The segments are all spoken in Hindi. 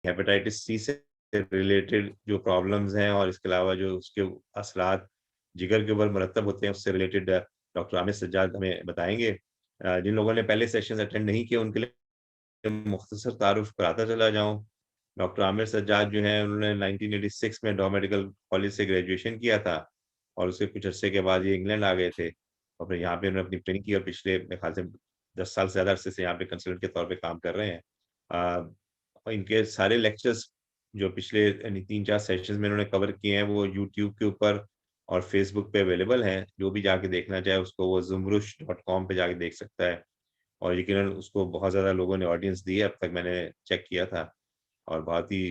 हेपेटाइटिस सी से रिलेटेड जो प्रॉब्लम्स हैं और इसके अलावा जो उसके असरात जिगर के ऊपर मरतब होते हैं, उससे रिलेटेड डॉक्टर आमिर सज्जाद हमें बताएंगे। जिन लोगों ने पहले सेशंस अटेंड नहीं किए उनके लिए मुख्तसर तारुफ कराता चला जाऊं। डॉक्टर आमिर सज्जाद जो हैं उन्होंने 1986 में डॉ मेडिकल कॉलेज से ग्रेजुएशन किया था और उसके कुछ अरसे के बाद ये इंग्लैंड आ गए थे और फिर यहाँ पे उन्होंने अपनी ट्रेनिंग की और पिछले मेरे ख्याल से 10 साल से ज़्यादा अरसे से यहाँ पे कंसल्टेंट के तौर पे काम कर रहे हैं। और इनके सारे लेक्चर्स जो पिछले यानी 3-4 सेशंस में इन्होंने कवर किए हैं वो यूट्यूब के ऊपर और फेसबुक पे अवेलेबल हैं। जो भी जाके देखना चाहे उसको वो zumrush.com पे जाके देख सकता है। और यकीनन उसको बहुत ज़्यादा लोगों ने ऑडियंस दी है, अब तक मैंने चेक किया था और बहुत ही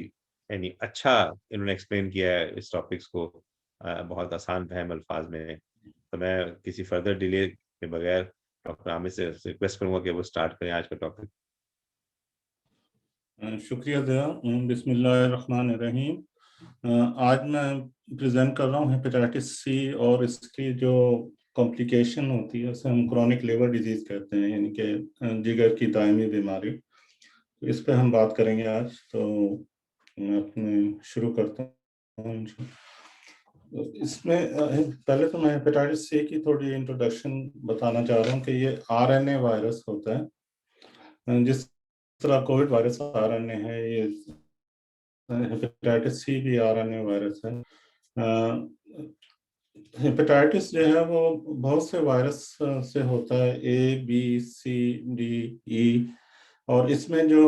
यानी अच्छा इन्होंने एक्सप्लेन किया है इस टॉपिक्स को बहुत आसान फहम अल्फाज में। तो मैं किसी फर्दर डिले के बगैर डॉक्टर आमिर से रिक्वेस्ट करूंगा कि वो स्टार्ट करें आज का टॉपिक। शुक्रिया दया। बिस्मिल्लाहिर्रहमानिर्रहीम। आज मैं प्रेजेंट कर रहा हूँ हेपेटाइटिस सी और इसकी जो कॉम्प्लिकेशन होती है उसे हम क्रॉनिक लिवर डिजीज कहते हैं, यानी कि जिगर की दायमी बीमारी। तो इस पे हम बात करेंगे आज। तो मैं अपने शुरू करता हूँ। इसमें पहले तो मैं हेपेटाइटिस सी की थोड़ी इंट्रोडक्शन बताना चाह रहा हूँ कि ये आरएनए वायरस होता है। जिस तरह कोविड वायरस आरएनए है, ये हेपेटाइटिस सी भी आरएनए वायरस है। हेपेटाइटिस जो है वो बहुत से वायरस से होता है, A B C D E. और इसमें जो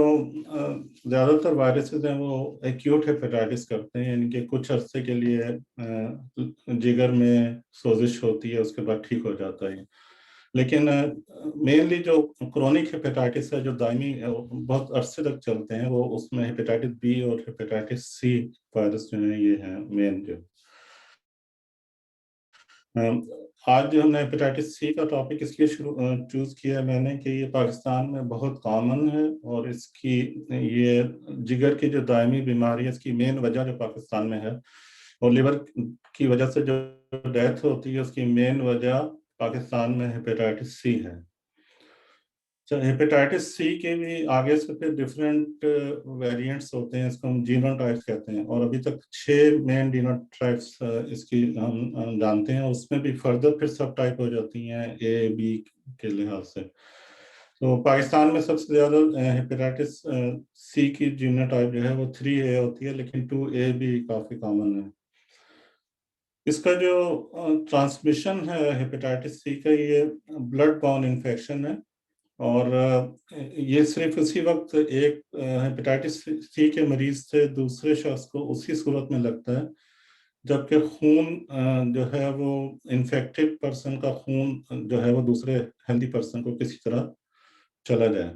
ज़्यादातर वायरसेस हैं वो एक्यूट हेपेटाइटिस करते हैं, यानी कि कुछ अरसे के लिए जिगर में सोजिश होती है, उसके बाद ठीक हो जाता है। लेकिन मेनली जो क्रोनिक हेपेटाइटिस है जो दायमी बहुत अरसे तक चलते हैं, वो उसमें हेपेटाइटिस बी और हेपेटाइटिस सी वायरस जो है ये है मेन जो। आज जो हमने हेपेटाइटिस सी का टॉपिक इसलिए चूज किया है मैंने कि ये पाकिस्तान में बहुत कॉमन है और इसकी ये जिगर की जो दायमी बीमारी है, इसकी मेन वजह जो पाकिस्तान में है, और लिवर की वजह से जो डेथ होती है उसकी मेन वजह पाकिस्तान में हेपेटाइटिस सी है। हेपेटाइटिस सी के भी आगे से फिर डिफरेंट वेरिएंट्स होते हैं, इसको हम जीनोटाइप्स कहते हैं, और अभी तक 6 मेन जीनोटाइप्स इसकी हम जानते हैं। उसमें भी फर्दर फिर सब टाइप हो जाती हैं ए बी के लिहाज से। तो पाकिस्तान में सबसे ज़्यादा हेपेटाइटिस सी की जीनोटाइप जो है वो 3A होती है, लेकिन 2A भी काफ़ी कॉमन है। इसका जो ट्रांसमिशन है हेपेटाइटिस सी का, ये ब्लड बॉर्न इन्फेक्शन है। और ये सिर्फ उसी वक्त एक हेपेटाइटिस सी के मरीज से दूसरे शख्स को उसी सूरत में लगता है जबकि खून जो है वो इन्फेक्टेड पर्सन का खून जो है वो दूसरे हेल्दी पर्सन को किसी तरह चला जाए,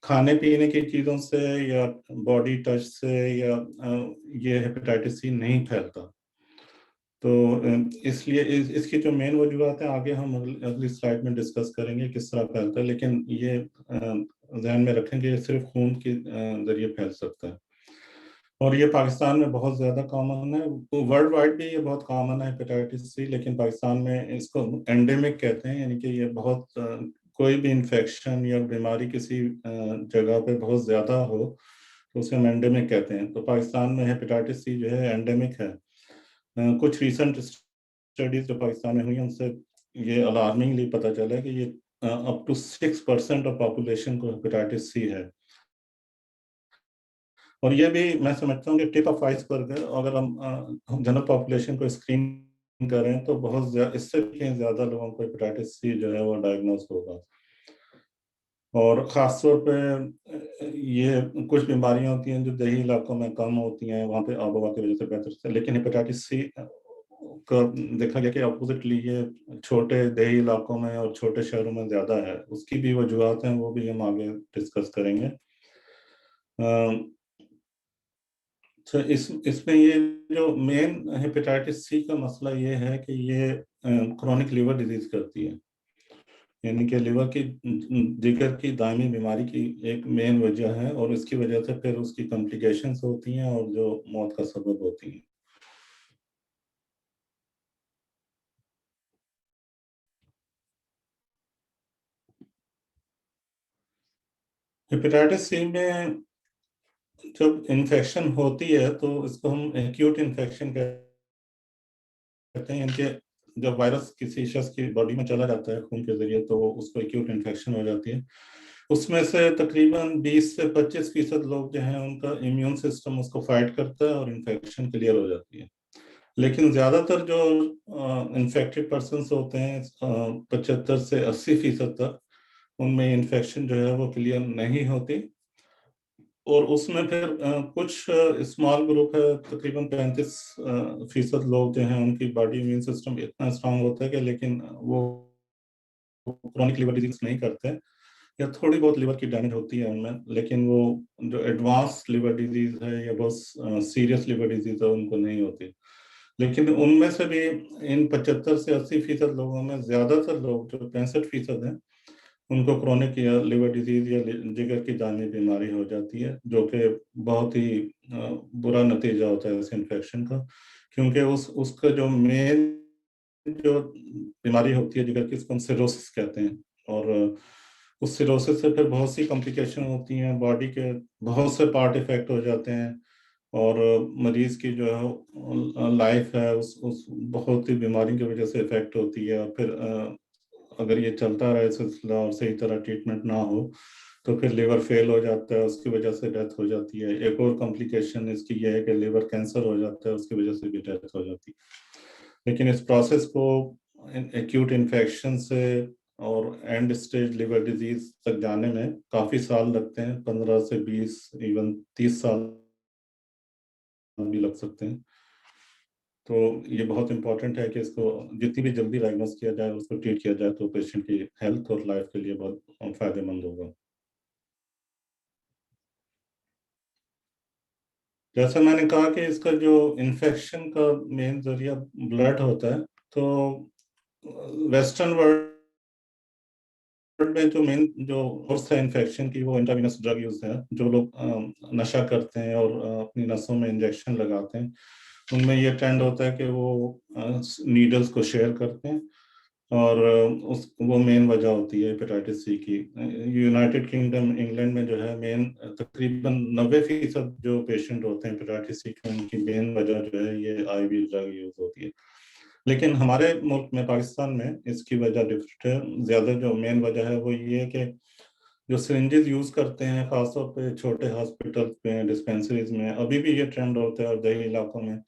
खाने पीने की चीज़ों से या बॉडी टच से, या ये हेपेटाइटिस सी नहीं फैलता। तो इसलिए इसकी जो मेन वजूहत है आगे हम अगली स्लाइड में डिस्कस करेंगे किस तरह फैलता है, लेकिन ये ध्यान में रखेंगे ये सिर्फ खून के जरिए फैल सकता है। और ये पाकिस्तान में बहुत ज़्यादा कॉमन है, वर्ल्ड वाइड भी ये बहुत कॉमन है हेपेटाइटिस सी, लेकिन पाकिस्तान में इसको एंडेमिक कहते हैं, यानी कि ये बहुत कोई भी इन्फेक्शन या बीमारी किसी जगह पे बहुत ज़्यादा हो तो उसे हम एंडेमिक कहते हैं। तो पाकिस्तान में हेपेटाइटिस सी जो है एंडेमिक है। कुछ रिसेंट स्टडीज जो पाकिस्तान में हुई उनसे ये अलार्मिंगली पता चला है कि ये अप टू 6% ऑफ पॉपुलेशन को हेपेटाइटिस सी है। और ये भी मैं समझता हूँ कि टिप ऑफ आइसबर्ग है। अगर हम जनरल पॉपुलेशन को स्क्रीन करें तो बहुत इससे भी ज़्यादा लोगों को हेपेटाइटिस सी जो है वो डायग्नोस होगा। और ख़ासतौर पे ये कुछ बीमारियां होती हैं जो देही इलाकों में कम होती हैं, वहाँ पे आबोहवा की वजह से बेहतर से, लेकिन हेपेटाइटिस सी का देखा गया कि अपोजिटली ये छोटे देही इलाकों में और छोटे शहरों में ज़्यादा है। उसकी भी वजूहत हैं, वो भी हम आगे डिस्कस करेंगे। तो इसमें ये जो मेन हेपेटाइटिस सी का मसला ये है कि ये क्रोनिक लिवर डिजीज करती है, यानी कि लिवर की जिगर की दायमी बीमारी की एक मेन वजह है, और इसकी वजह से फिर उसकी कॉम्प्लिकेशंस होती हैं और जो मौत का सबब होती हैं। हेपेटाइटिस सी में जब इन्फेक्शन होती है तो इसको हम एक्यूट इन्फेक्शन कहते हैं। इनके जब वायरस किसी शख्स की बॉडी में चला जाता है खून के जरिए तो उसको एक्यूट इन्फेक्शन हो जाती है। उसमें से तकरीबन 20 से 25% लोग जो हैं उनका इम्यून सिस्टम उसको फाइट करता है और इन्फेक्शन क्लियर हो जाती है। लेकिन ज्यादातर जो इन्फेक्टेड पर्सन होते हैं 75 से 80% तक, उनमें इन्फेक्शन जो है वो क्लियर नहीं होती। और उसमें फिर कुछ स्मॉल ग्रुप है, तकरीबन 35% लोग जो हैं उनकी बॉडी इम्यून सिस्टम इतना स्ट्रांग होता है कि लेकिन वो क्रोनिक लिवर डिजीज नहीं करते, या थोड़ी बहुत लिवर की डैमेज होती है उनमें, लेकिन वो जो एडवांस लिवर डिजीज है या बहुत सीरियस लिवर डिजीज है उनको नहीं होती। लेकिन उनमें से भी इन 75 से 80% लोगों में ज्यादातर लोग जो 65% हैं उनको क्रोनिक या लिवर डिजीज या जिगर की दानी बीमारी हो जाती है, जो कि बहुत ही बुरा नतीजा होता है इस इन्फेक्शन का। क्योंकि उस उसका जो मेन जो बीमारी होती है जिगर की, इसको हम सिरोसिस कहते हैं। और उस सिरोसिस से फिर बहुत सी कॉम्प्लिकेशन होती हैं, बॉडी के बहुत से पार्ट इफेक्ट हो जाते हैं, और मरीज की जो है लाइफ है उस बहुत ही बीमारी की वजह से इफेक्ट होती है। और फिर अगर ये चलता रहे सिलसिला और सही तरह ट्रीटमेंट ना हो तो फिर लिवर फेल हो जाता है, उसकी वजह से डेथ हो जाती है। एक और कॉम्प्लिकेशन इसकी यह है कि लिवर कैंसर हो जाता है, उसकी वजह से भी डेथ हो जाती है। लेकिन इस प्रोसेस को एक्यूट इन्फेक्शन से और एंड स्टेज लिवर डिजीज तक जाने में काफी साल लगते हैं, 15 से 20 इवन 30 साल भी लग सकते हैं। तो ये बहुत इंपॉर्टेंट है कि इसको जितनी भी जल्दी डायग्नोस किया जाए, उसको ट्रीट किया जाए, तो पेशेंट की हेल्थ और लाइफ के लिए बहुत फायदेमंद होगा। जैसे मैंने कहा कि इसका जो इन्फेक्शन का मेन जरिया ब्लड होता है, तो वेस्टर्न वर्ल्ड में जो मेन जो सोर्स है इन्फेक्शन की वो इंट्रावेनस ड्रग यूज है। जो लोग नशा करते हैं और अपनी नसों में इंजेक्शन लगाते हैं, उनमें ये ट्रेंड होता है कि वो नीडल्स को शेयर करते हैं, और उस वो मेन वजह होती है हेपेटाइटिस सी की। यूनाइटेड किंगडम इंग्लैंड में जो है मेन तकरीबन 90% जो पेशेंट होते हैं हेपेटाइटिस सी के, उनकी मेन वजह जो है ये आईवी ड्रग यूज होती है। लेकिन हमारे मुल्क में पाकिस्तान में इसकी वजह डिफरेंट है। ज्यादा जो मेन वजह है वो ये है कि जो सिरिंजेस यूज करते हैं खासतौर पे छोटे हॉस्पिटल में, डिस्पेंसरीज में, अभी भी ये ट्रेंड होता है और दही इलाकों में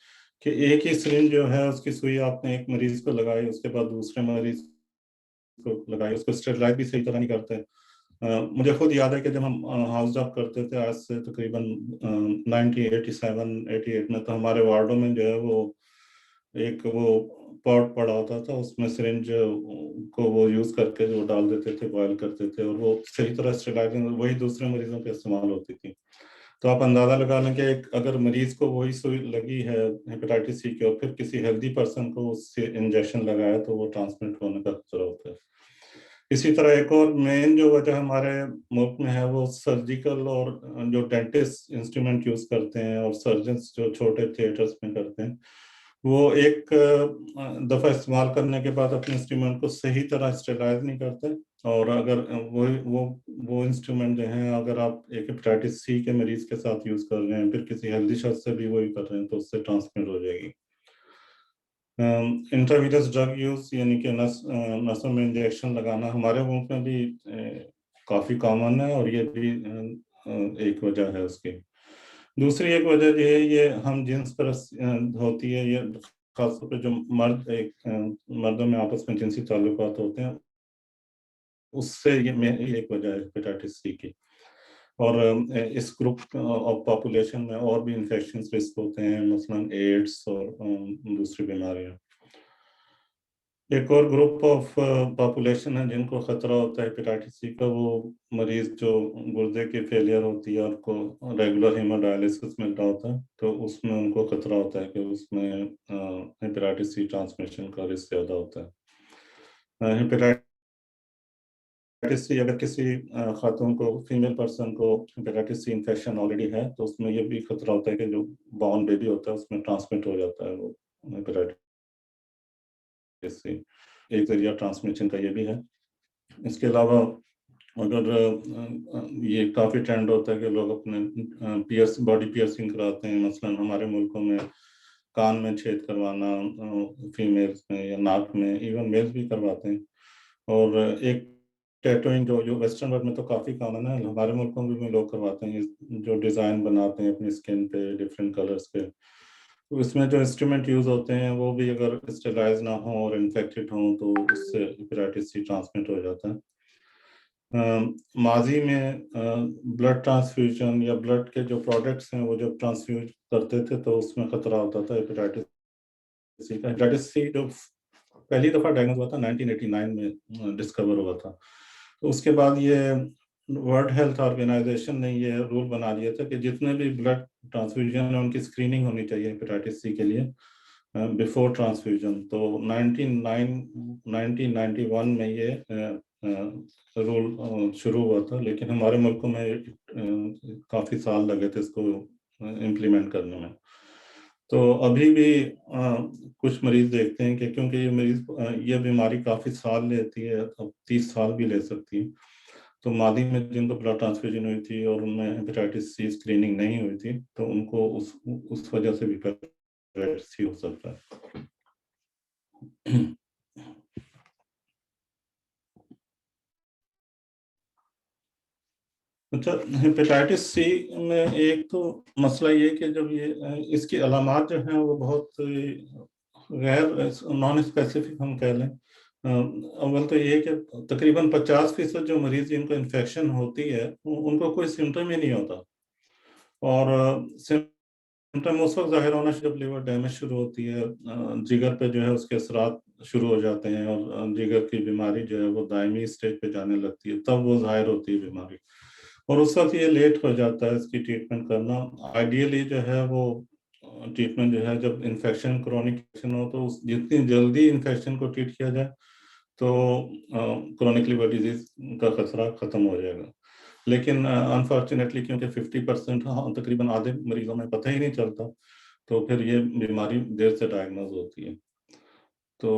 कि एक ही सिरिंज जो है उसकी सुई आपने एक मरीज को लगाई, उसके बाद दूसरे मरीज को लगाई, उसको स्टेरिलाइज भी सही तरह नहीं करते। मुझे खुद याद है कि जब हम हाउस जॉब करते थे आज से तकरीबन 1987-88 में, तो हमारे वार्डों में जो है वो एक वो पॉट पड़ा होता था, उसमें सिरिंज को वो यूज करके वो डाल देते थे, बॉयल करते थे, और वो सही तरह स्टेरिलाइजिंग वही दूसरे मरीजों पे इस्तेमाल होती थी। तो आप अंदाजा लगा लें कि एक अगर मरीज को वही सुई लगी है हेपेटाइटिस सी की और फिर किसी हेल्दी पर्सन को उससे इंजेक्शन लगाया तो वो ट्रांसमिट होने का खतरा होता है। इसी तरह एक और मेन जो वजह हमारे मुल्क में है वो सर्जिकल और जो डेंटिस्ट इंस्ट्रूमेंट यूज करते हैं और सर्जन्स जो छोटे थिएटर्स में करते हैं, वो एक दफा इस्तेमाल करने के बाद अपने इंस्ट्रूमेंट को सही तरह स्टेलाइज नहीं करते। और अगर वो इंस्ट्रूमेंट जो हैं अगर आप एक हेपेटाइटिस सी के मरीज के साथ यूज कर रहे हैं, फिर किसी हेल्दी शख्स से भी वही कर रहे हैं, तो उससे ट्रांसमिट हो जाएगी। इंट्रावीनस ड्रग यूज यानी कि नसों में इंजेक्शन लगाना हमारे मुल्क में भी काफी कॉमन है, और ये भी एक वजह है उसकी। दूसरी एक वजह जो है ये हम जिन्स पर होती है, ये खासतौर पे जो मर्दों में आपस में जिनसी ताल्लुकात होते हैं, उससे ये एक वजह है हेपेटाइटिस सी की। और इस ग्रुप ऑफ पॉपुलेशन में और भी इन्फेक्शन रिस्क होते हैं, मसलन एड्स और दूसरी बीमारियां। एक और ग्रुप ऑफ पॉपुलेशन है जिनको खतरा होता है हेपेटाइटिस सी का, वो मरीज जो गुर्दे की फेलियर होती है और को रेगुलर हेमोडायलिसिस मिल रहा होता है, तो उसमें उनको खतरा होता है कि उसमें हेपेटाइटिस सी ट्रांसमिशन का रिस्क ज्यादा होता है। हेपेटाइटिस सी अगर किसी खातून को, फीमेल पर्सन को हेपेटाइटिस सी इन्फेक्शन ऑलरेडी है, तो उसमें ये भी खतरा होता है कि जो बॉर्न बेबी होता है उसमें ट्रांसमिट हो जाता है वो हेपेटाइटिस सी। एक जरिया ट्रांसमिशन का ये भी है। इसके अलावा अगर ये काफ़ी ट्रेंड होता है कि लोग अपने बॉडी पियर्सिंग कराते हैं, मसलन हमारे मुल्कों में कान में छेद करवाना फीमेल्स में, या नाक में, इवन मेल्स भी करवाते हैं। और एक टैटूइंग जो जो वेस्टर्न वर्ल्ड में तो काफ़ी कॉमन है, हमारे मुल्कों में भी लोग करवाते हैं, जो डिज़ाइन बनाते हैं अपनी स्किन पे डिफरेंट कलर्स पे। तो इसमें जो इंस्ट्रूमेंट यूज़ होते हैं वो भी अगर स्टेलाइज ना हो और इन्फेक्टेड हों तो उससे हेपेटाइटिस सी ट्रांसमिट हो जाता है। माजी में ब्लड ट्रांसफ्यूजन या ब्लड के जो प्रोडक्ट्स हैं वो जब ट्रांसफ्यूज करते थे तो उसमें खतरा होता था हेपेटाइटिस सी का। हेपेटाइटिस सी जो पहली दफ़ा डायग्नोज हुआ था 1989 में डिस्कवर हुआ था। तो उसके बाद ये वर्ल्ड हेल्थ ऑर्गेनाइजेशन ने ये रूल बना दिया था कि जितने भी ब्लड ट्रांसफ्यूजन है उनकी स्क्रीनिंग होनी चाहिए हेपेटाइटिस सी के लिए बिफोर ट्रांसफ्यूजन। तो 1991 में ये रूल शुरू हुआ था, लेकिन हमारे मुल्कों में काफ़ी साल लगे थे इसको इम्प्लीमेंट करने में। तो अभी भी कुछ मरीज देखते हैं कि क्योंकि ये बीमारी काफ़ी साल लेती है, अब 30 साल भी ले सकती है। तो मादी में जिनको ब्लड ट्रांसफ्यूजन हुई थी और उनमें हेपेटाइटिस सी स्क्रीनिंग नहीं हुई थी तो उनको उस वजह से भी हेपेटाइटिस सी हो सकता है। अच्छा, हेपेटाइटिस सी में एक तो मसला ये कि जब ये इसकी अलामात जो हैं वो बहुत गैर नॉन स्पेसिफिक हम कह लें। अव्वल तो ये कि तकरीबन 50% जो मरीज जिनको इन्फेक्शन होती है उनको कोई सिम्टम ही नहीं होता, और सिम्टम उस वक्त जाहिर होना जब लिवर डैमेज शुरू होती है, जिगर पे जो है उसके असरात शुरू हो जाते हैं और जिगर की बीमारी जो है वो दायमी स्टेज पे जाने लगती है, तब वो जाहिर होती है बीमारी। और उस वक्त ये लेट हो जाता है इसकी ट्रीटमेंट करना। आइडियली जो है वो ट्रीटमेंट जो है जब इन्फेक्शन क्रोनिक इन्फेक्शन हो तो जितनी जल्दी इन्फेक्शन को ट्रीट किया जाए तो क्रोनिक लिवर डिजीज का खतरा खत्म हो जाएगा। लेकिन अनफॉर्चुनेटली क्योंकि 50% तकरीबन आधे मरीजों में पता ही नहीं चलता, तो फिर ये बीमारी देर से डायग्नोज होती है। तो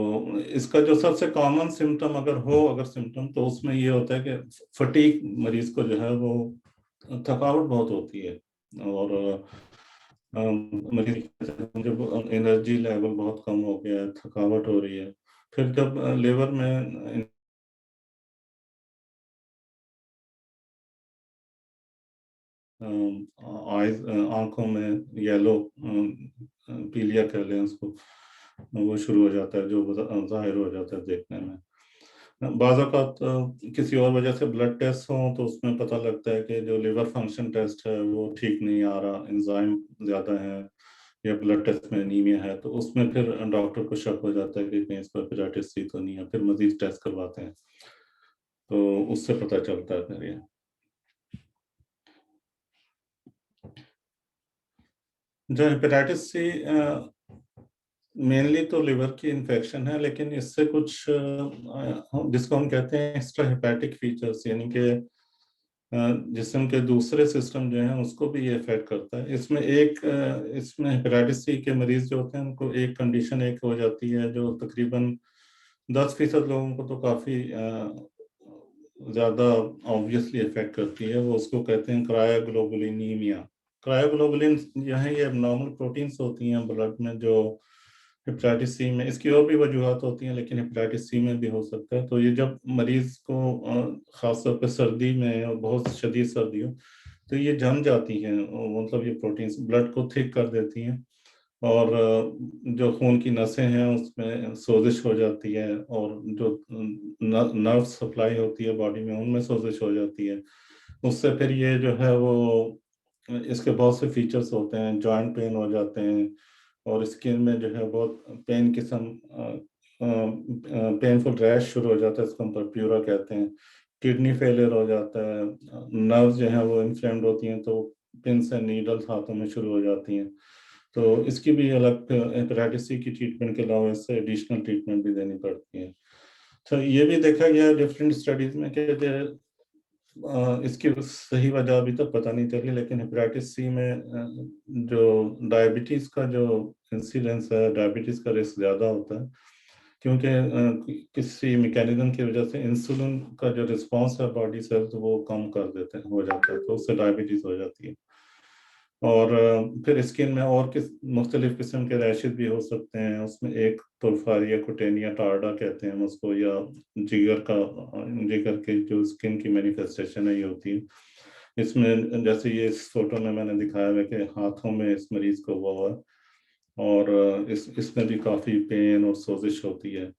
इसका जो सबसे कॉमन सिम्टम अगर सिम्टम तो उसमें ये होता है कि फटीग मरीज को जो है वो थकावट बहुत होती है, और मरीज जब एनर्जी लेवल बहुत कम हो गया है, थकावट हो रही है। फिर जब लिवर में आइज आंखों में येलो पीलिया कह लें उसको, वो शुरू हो जाता है जो जाहिर हो जाता है देखने में। बाज़ औक़ात किसी और वजह से ब्लड टेस्ट हो तो उसमें पता लगता है कि जो लिवर फंक्शन टेस्ट है वो ठीक नहीं आ रहा, एंजाइम ज़्यादा है, या ब्लड टेस्ट में एनीमिया है, तो उसमें फिर डॉक्टर को शक हो जाता है कि कहीं इसको हेपेटाइटिस सी तो नहीं है, फिर मजीद टेस्ट करवाते हैं तो उससे पता चलता है फिर ये। जो हेपेटाइटिस सी मेनली तो लिवर की इन्फेक्शन है, लेकिन इससे कुछ जिसको हम कहते हैं एक्स्ट्रा हेपेटिक फीचर्स, यानी कि जिस्म के दूसरे सिस्टम जो हैं उसको भी ये इफेक्ट करता है। इसमें हेपेटाइटिस सी के मरीज जो होते हैं उनको एक कंडीशन एक हो जाती है जो तकरीबन 10% लोगों को तो काफ़ी ज़्यादा ऑब्वियसली इफेक्ट करती है, वो उसको कहते हैं क्रायोग्लोबुलिनीमिया। क्रायोग्लोबुलिन यह ये एबनॉर्मल प्रोटीन्स होती हैं ब्लड में जो हेपेटाइटिस सी में, इसकी और भी वजूहत होती हैं लेकिन हेपेटाइटिस सी में भी हो सकता है। तो ये जब मरीज को ख़ासतौर पर सर्दी में और बहुत शदीद सर्दी हो तो ये जम जाती हैं, मतलब ये प्रोटीन्स ब्लड को थिक कर देती हैं, और जो खून की नसें हैं उसमें सोजिश हो जाती है, और जो नर्व सप्लाई होती है बॉडी में उनमें सोजिश हो जाती है। उससे फिर ये जो है वो इसके बहुत से फीचर्स होते हैं, जॉइंट पेन हो जाते हैं, और स्किन में जो है बहुत पेन किस्म पेनफुल रैश शुरू हो जाता है, इसको हम परप्यूरा कहते हैं। किडनी फेलियर हो जाता है, नर्व्स जो है वो इन्फ्लेम्ड होती हैं तो पिंस एंड नीडल्स हाथों में शुरू हो जाती हैं। तो इसकी भी अलग हेपेटाइटिस सी की ट्रीटमेंट के अलावा इससे एडिशनल ट्रीटमेंट भी देनी पड़ती है। तो ये भी देखा गया है डिफरेंट स्टडीज में कि इसकी सही वजह अभी तक पता नहीं चली, लेकिन हेपेटाइटिस सी में जो डायबिटीज का जो इंसिडेंस है, डायबिटीज का रिस्क ज़्यादा होता है, क्योंकि किसी मैकेनिज्म की वजह से इंसुलिन का जो रिस्पांस है बॉडी सेल्स वो कम कर देते हैं, हो जाता है, तो उससे डायबिटीज हो जाती है। और फिर स्किन में और मुख्तलिफ किस्म के रैशेज भी हो सकते हैं। उसमें एक पोरफारिया कुटेनिया टार्डा कहते हैं हम उसको, या जिगर के जो स्किन की मैनिफेस्टेशन है ये होती है। इसमें जैसे ये इस फोटो में मैंने दिखाया है कि हाथों में इस मरीज को हुआ है, और इसमें भी काफ़ी पेन और सोजिश होती है,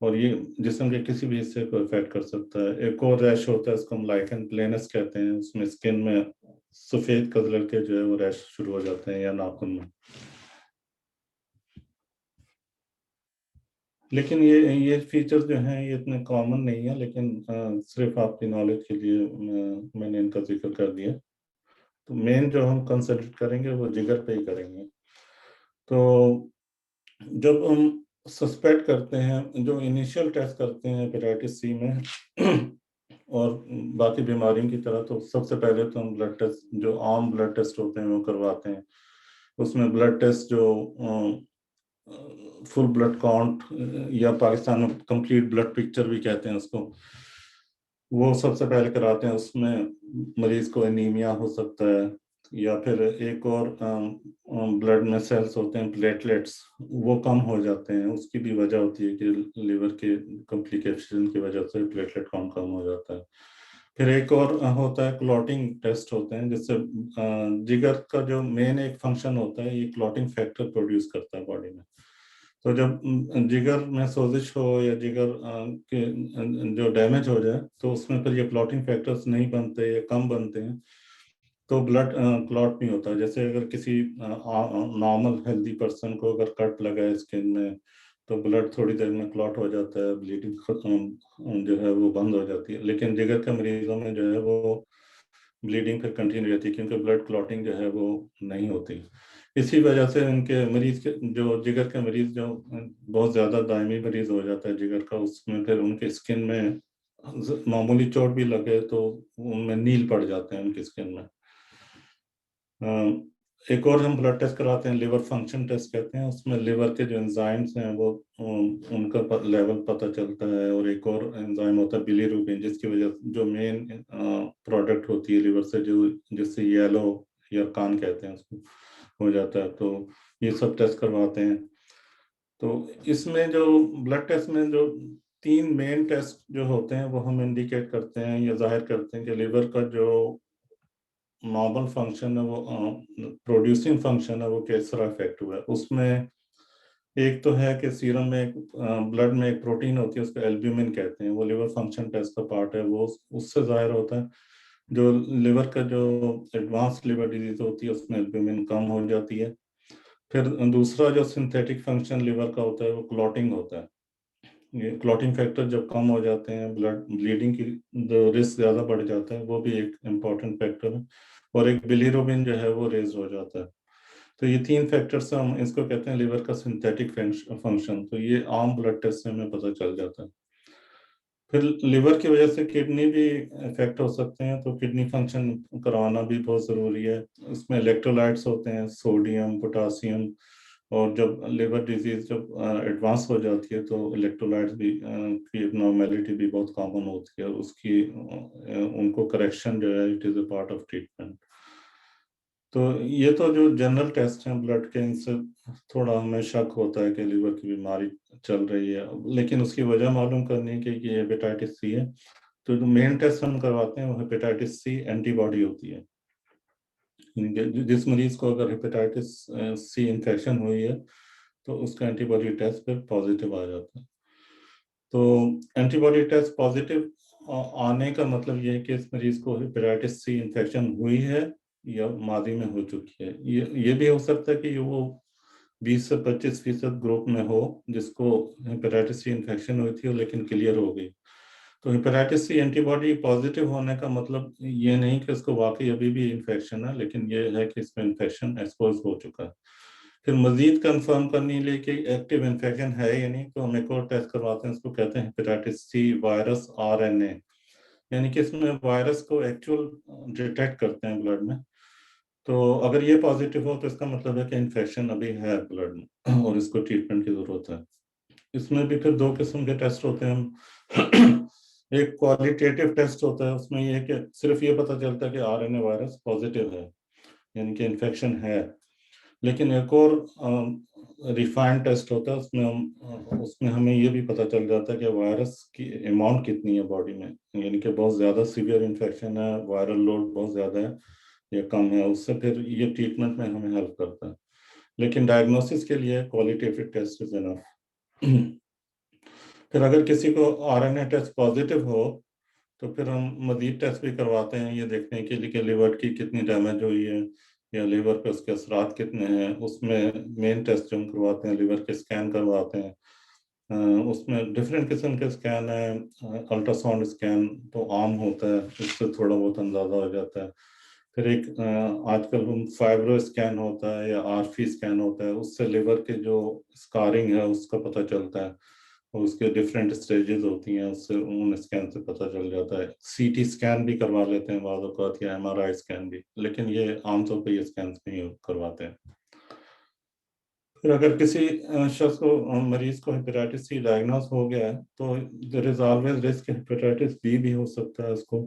और ये जिस्म के किसी भी हिस्से को इफेक्ट कर सकता है। एक और रैश होता है, इसको हम लाइकन प्लेनस कहते हैं। उसमें स्किन में सफ़ेद कलर के जो है वो रैश शुरू हो जाते हैं, या नाखून में। लेकिन ये फीचर्स जो हैं ये इतने कॉमन नहीं है, लेकिन सिर्फ आपकी नॉलेज के लिए मैंने इनका जिक्र कर दिया। तो मेन जो हम कंसंट्रेट करेंगे वो जिगर पे ही करेंगे। तो जब हम सस्पेक्ट करते हैं, जो इनिशियल टेस्ट करते हैं हेपेटाइटिस सी में और बाकी बीमारियों की तरह, तो सबसे पहले तो हम ब्लड टेस्ट, जो आम ब्लड टेस्ट होते हैं वो करवाते हैं। उसमें ब्लड टेस्ट जो फुल ब्लड काउंट, या पाकिस्तान में कंप्लीट ब्लड पिक्चर भी कहते हैं उसको, वो सबसे पहले कराते हैं। उसमें मरीज को एनीमिया हो सकता है, या फिर एक और ब्लड में सेल्स होते हैं प्लेटलेट्स, वो कम हो जाते हैं। उसकी भी वजह होती है कि लिवर के कॉम्प्लिकेशन की वजह से प्लेटलेट काउंट कम हो जाता है। फिर एक और होता है क्लॉटिंग टेस्ट होते हैं, जिससे जिगर का जो मेन एक फंक्शन होता है, ये क्लॉटिंग फैक्टर प्रोड्यूस करता है बॉडी में। तो जब जिगर में सोजिश हो या जिगर के जो डैमेज हो जाए, तो उसमें फिर ये क्लॉटिंग फैक्टर्स नहीं बनते या कम बनते हैं, तो ब्लड क्लॉट नहीं होता। जैसे अगर किसी नॉर्मल हेल्दी पर्सन को अगर कट लगा है स्किन में, तो ब्लड थोड़ी देर में क्लॉट हो जाता है, ब्लीडिंग जो है वो बंद हो जाती है। लेकिन जिगर के मरीजों में जो है वो ब्लीडिंग फिर कंटिन्यू रहती है, क्योंकि ब्लड क्लॉटिंग जो है वो नहीं होती। इसी वजह से उनके मरीज के, जो जिगर के मरीज जो बहुत ज़्यादा दायमी मरीज हो जाता है जिगर का, उसमें फिर उनके स्किन में मामूली चोट भी लगे तो उनमें नील पड़ जाते हैं उनकी स्किन में। एक और हम ब्लड टेस्ट कराते हैं, लिवर फंक्शन टेस्ट कहते हैं। उसमें लिवर के जो एंजाइम्स हैं वो उनका लेवल पता चलता है। और एक और एंजाइम होता है बिलीरुबिन, जिसकी वजह जो मेन प्रोडक्ट होती है लिवर से, जो जिससे येलो या कान कहते हैं उसको, हो जाता है। तो ये सब टेस्ट करवाते हैं। तो इसमें जो ब्लड टेस्ट में जो 3 मेन टेस्ट जो होते हैं वो हम इंडिकेट करते हैं या जाहिर करते हैं कि लिवर का जो नॉर्मल फंक्शन है, वो प्रोड्यूसिंग फंक्शन है, वो किस तरह इफेक्ट हुआ है। उसमें एक तो है कि सीरम में एक ब्लड में एक प्रोटीन होती है, उसको एल्ब्यूमिन कहते हैं, वो लिवर फंक्शन टेस्ट का पार्ट है, वो उससे जाहिर होता है। जो लिवर का जो एडवांस लिवर डिजीज होती है उसमें एल्ब्यूमिन कम हो जाती है। फिर दूसरा जो सिंथेटिक फंक्शन लिवर का होता है वो क्लॉटिंग होता है। ये क्लॉटिंग फैक्टर जब कम हो जाते हैं, ब्लड ब्लीडिंग की जो रिस्क ज़्यादा बढ़ जाता है, वो भी एक इम्पॉर्टेंट फैक्टर है। और एक बिलीरुबिन जो है वो रेज हो जाता है। तो ये 3 फैक्टर्स हम इसको कहते हैं लिवर का सिंथेटिक फंक्शन। तो ये आम ब्लड टेस्ट से हमें पता चल जाता है। फिर लिवर की वजह से किडनी भी इफेक्ट हो सकते हैं, तो किडनी फंक्शन करवाना भी बहुत ज़रूरी है। उसमें इलेक्ट्रोलाइट्स होते हैं, सोडियम, पोटासियम। और जब लिवर डिजीज जब एडवांस हो जाती है, तो इलेक्ट्रोलाइट्स भी की नॉर्मेलिटी भी बहुत कॉमन होती है। उसकी उनको करेक्शन जो है, it is a part of treatment. तो ये तो जो जनरल टेस्ट हैं ब्लड के, इनसे थोड़ा हमें शक होता है कि लीवर की बीमारी चल रही है, लेकिन उसकी वजह मालूम करनी है कि ये हेपेटाइटिस सी है। तो जो मेन टेस्ट हम करवाते हैं वो हेपेटाइटिस सी एंटीबॉडी होती है। जिस मरीज को अगर हेपेटाइटिस सी इन्फेक्शन हुई है, तो उसका एंटीबॉडी टेस्ट फिर पॉजिटिव आ जाता है। तो एंटीबॉडी टेस्ट पॉजिटिव आने का मतलब ये है कि इस मरीज को हेपेटाइटिस सी इन्फेक्शन हुई है या मादी में हो चुकी है। ये भी हो सकता है कि वो 20 से 25% ग्रुप में हो जिसको हेपेटाइटिस सी इन्फेक्शन हुई थी लेकिन क्लियर हो गई। तो हेपेटाइटिस सी एंटीबॉडी पॉजिटिव होने का मतलब ये नहीं कि इसको वाकई अभी भी इन्फेक्शन है, लेकिन ये है कि इसमें इन्फेक्शन एक्सपोज हो चुका है। फिर मजीद कंफर्म करने के लिए कि एक्टिव इन्फेक्शन है या नहीं, तो हम एक और टेस्ट करवाते हैं, इसको कहते हैं हेपेटाइटिस सी वायरस RNA। यानी कि इसमें वायरस को एक्चुअल डिटेक्ट करते हैं ब्लड में। तो अगर ये पॉजिटिव हो तो इसका मतलब है कि इन्फेक्शन अभी है ब्लड में और इसको ट्रीटमेंट की जरूरत है। इसमें भी फिर दो किस्म के टेस्ट होते हैं। एक क्वालिटेटिव टेस्ट होता है, उसमें ये है कि सिर्फ ये पता चलता है कि आरएनए वायरस पॉजिटिव है, यानी कि इन्फेक्शन है। लेकिन एक और रिफाइंड टेस्ट होता है, उसमें हमें ये भी पता चल जाता है कि वायरस की अमाउंट कितनी है बॉडी में, यानी कि बहुत ज़्यादा सीवियर इन्फेक्शन है, वायरल लोड बहुत ज़्यादा है या कम है, उससे फिर ये ट्रीटमेंट में हमें हेल्प करता है। लेकिन डायग्नोसिस के लिए क्वालिटेटिव टेस्ट इज एनफ। फिर अगर किसी को आरएनए टेस्ट पॉजिटिव हो तो फिर हम मजीद टेस्ट भी करवाते हैं, ये देखने के लिए कि लिवर की कितनी डैमेज हुई है या लिवर पे उसके असरात कितने हैं। उसमें मेन टेस्ट जो हम करवाते हैं, लिवर के स्कैन करवाते हैं। उसमें डिफरेंट किस्म के स्कैन है। अल्ट्रासाउंड स्कैन तो आम होता है, उससे थोड़ा बहुत अंदाजा हो जाता है। फिर एक आजकल हम फाइब्रो स्कैन होता है या आरफी स्कैन होता है, उससे लिवर के जो स्कारिंग है उसका पता चलता है, और उसके डिफरेंट स्टेजेस होती हैं, उससे उन स्कैन से पता चल जाता है। सीटी स्कैन भी करवा लेते हैं बाद औक़ात, या एमआरआई स्कैन भी, लेकिन ये आमतौर पर ये स्कैन नहीं करवाते हैं। फिर अगर किसी शख्स को मरीज को हेपेटाइटिस सी डायग्नोस हो गया है तो there is always risk hepatitis B भी हो सकता है उसको,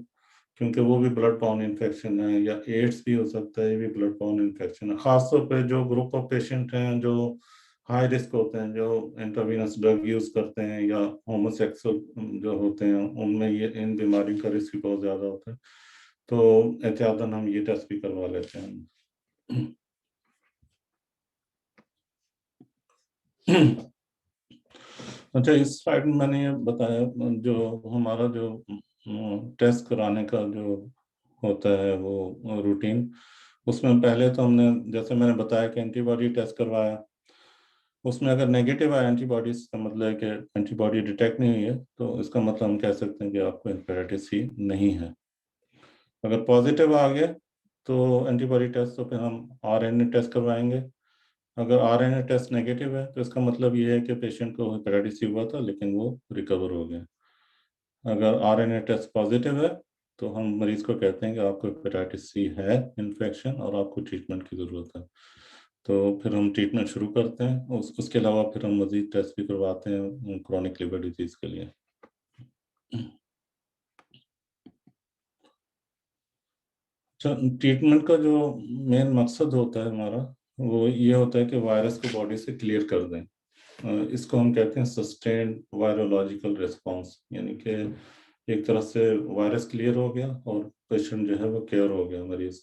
क्योंकि वो भी ब्लड बॉर्न इन्फेक्शन है, या एड्स भी हो सकता है, ये भी ब्लड बॉर्न इन्फेक्शन है। खासतौर पे जो ग्रुप ऑफ पेशेंट हैं जो हाई रिस्क होते हैं, जो इंट्रावीनस ड्रग यूज करते हैं या होमोसेक्सुअल जो होते हैं, उनमें ये इन बीमारी का रिस्क बहुत ज्यादा होता है, तो एहतियातन हम ये टेस्ट भी करवा लेते हैं। अच्छा, इस स्लाइड में मैंने ये बताया जो हमारा जो टेस्ट कराने का जो होता है वो रूटीन, उसमें पहले तो हमने, जैसे मैंने बताया कि एंटीबॉडी टेस्ट करवाया, उसमें अगर नेगेटिव आया एंटीबॉडीज का मतलब है कि एंटीबॉडी डिटेक्ट नहीं हुई है, तो इसका मतलब हम कह सकते हैं कि आपको हेपेटाइटिस सी नहीं है। अगर पॉजिटिव आ गया तो एंटीबॉडी टेस्ट, तो फिर हम आरएनए टेस्ट करवाएंगे। अगर आरएनए टेस्ट नेगेटिव है तो इसका मतलब ये है कि पेशेंट को हेपेटाइटिस सी हुआ था लेकिन वो रिकवर हो गया। अगर आरएनए टेस्ट पॉजिटिव है तो हम मरीज को कहते हैं कि आपको हेपेटाइटिस सी है इन्फेक्शन और आपको ट्रीटमेंट की ज़रूरत है। तो फिर हम ट्रीटमेंट शुरू करते हैं। उसके अलावा फिर हम मजीद टेस्ट भी करवाते हैं क्रॉनिक लिवर डिजीज के लिए। अच्छा, ट्रीटमेंट का जो मेन मकसद होता है हमारा, वो ये होता है कि वायरस को बॉडी से क्लियर कर दें। इसको हम कहते हैं सस्टेन्ड वायरोलॉजिकल रिस्पांस, यानी कि एक तरह से वायरस क्लियर हो गया और पेशेंट जो है वो क्योर हो गया, मरीज।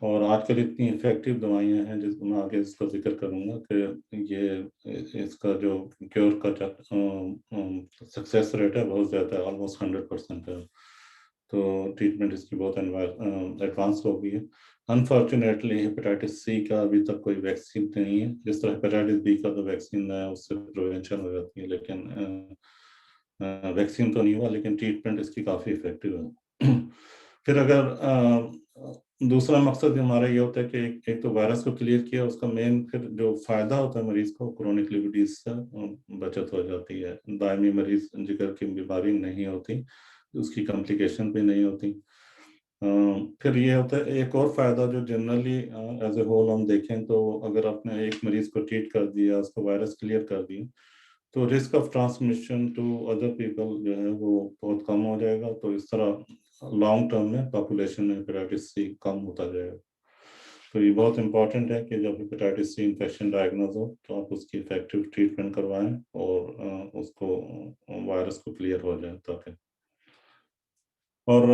और आजकल इतनी इफेक्टिव दवाइयां हैं, जिसको मैं आगे इसका जिक्र करूंगा कि ये इसका जो क्योर का सक्सेस रेट है बहुत ज़्यादा है, ऑलमोस्ट 100% है। तो ट्रीटमेंट इसकी बहुत एडवांस हो गई है। अनफॉर्चुनेटली हेपेटाइटिस सी का अभी तक कोई वैक्सीन नहीं है। जिस तरह हेपेटाइटिस बी का तो वैक्सीन है, उससे प्रिवेंशन हो जाती है, लेकिन वैक्सीन तो नहीं हुआ, लेकिन ट्रीटमेंट इसकी काफ़ी इफेक्टिव है। फिर अगर दूसरा मकसद हमारा ये होता है कि एक तो वायरस को क्लियर किया, उसका मेन फिर जो फायदा होता है मरीज को, क्रोनिक लिवर डिजीज से बचत हो जाती है, दायमी मरीज जिगर की बीमारी नहीं होती, उसकी कॉम्प्लिकेशन भी नहीं होती। फिर ये होता है एक और फायदा जो जनरली एज ए होल हम देखें तो, अगर आपने एक मरीज को ट्रीट कर दिया, उसको वायरस क्लियर कर दिया, तो risk of transmission to other people जो है वो बहुत कम हो जाएगा। तो इस तरह लॉन्ग टर्म में पॉपुलेशन में हेपेटाइटिस सी कम होता जाएगा। तो ये बहुत इंपॉर्टेंट है कि जब हेपेटाइटिस सी इन्फेक्शन डायग्नोज हो तो आप उसकी इफेक्टिव ट्रीटमेंट करवाएं और उसको वायरस को क्लियर हो जाए ताकि। और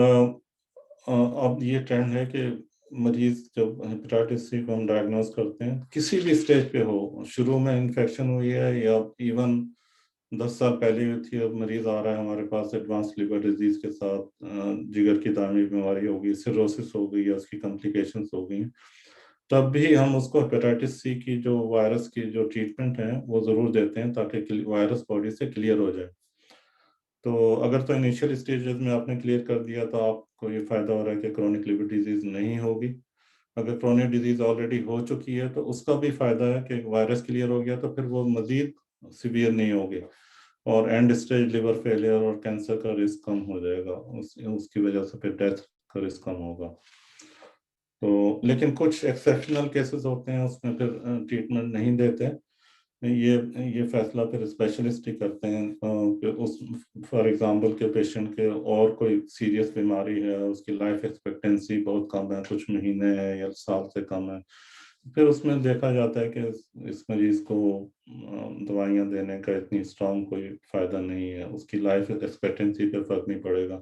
अब ये ट्रेंड है कि मरीज जब हेपेटाइटिस सी को हम डायग्नोज करते हैं, किसी भी स्टेज पे हो, शुरू में इन्फेक्शन हुई है या इवन 10 साल पहले हुई थी, अब मरीज आ रहा है हमारे पास एडवांस लिवर डिजीज के साथ, जिगर की दामी बीमारी हो गई, सिरोसिस हो गई या उसकी कॉम्प्लिकेशंस हो गई, तब भी हम उसको हेपेटाइटिस सी की जो वायरस की जो ट्रीटमेंट है वो ज़रूर देते हैं ताकि वायरस बॉडी से क्लियर हो जाए। तो अगर तो इनिशियल स्टेजेस में आपने क्लियर कर दिया तो आपको ये फायदा हो रहा है कि क्रोनिक लिवर डिजीज नहीं होगी। अगर क्रोनिक डिजीज ऑलरेडी हो चुकी है तो उसका भी फायदा है कि वायरस क्लियर हो गया तो फिर वो मजीद सीवियर नहीं होगी और एंड स्टेज लिवर फेलियर और कैंसर का रिस्क कम हो जाएगा, उसकी वजह से फिर डेथ का रिस्क कम होगा। तो लेकिन कुछ एक्सेप्शनल केसेस होते हैं, उसमें फिर ट्रीटमेंट नहीं देते, ये फैसला फिर स्पेशलिस्ट ही करते हैं कि उस फॉर एग्जांपल के पेशेंट के और कोई सीरियस बीमारी है, उसकी लाइफ एक्सपेक्टेंसी बहुत कम है, कुछ महीने है या साल से कम है, फिर उसमें देखा जाता है कि इस मरीज को दवाइयाँ देने का इतनी स्ट्रांग कोई फायदा नहीं है, उसकी लाइफ एक्सपेक्टेंसी पे फर्क नहीं पड़ेगा,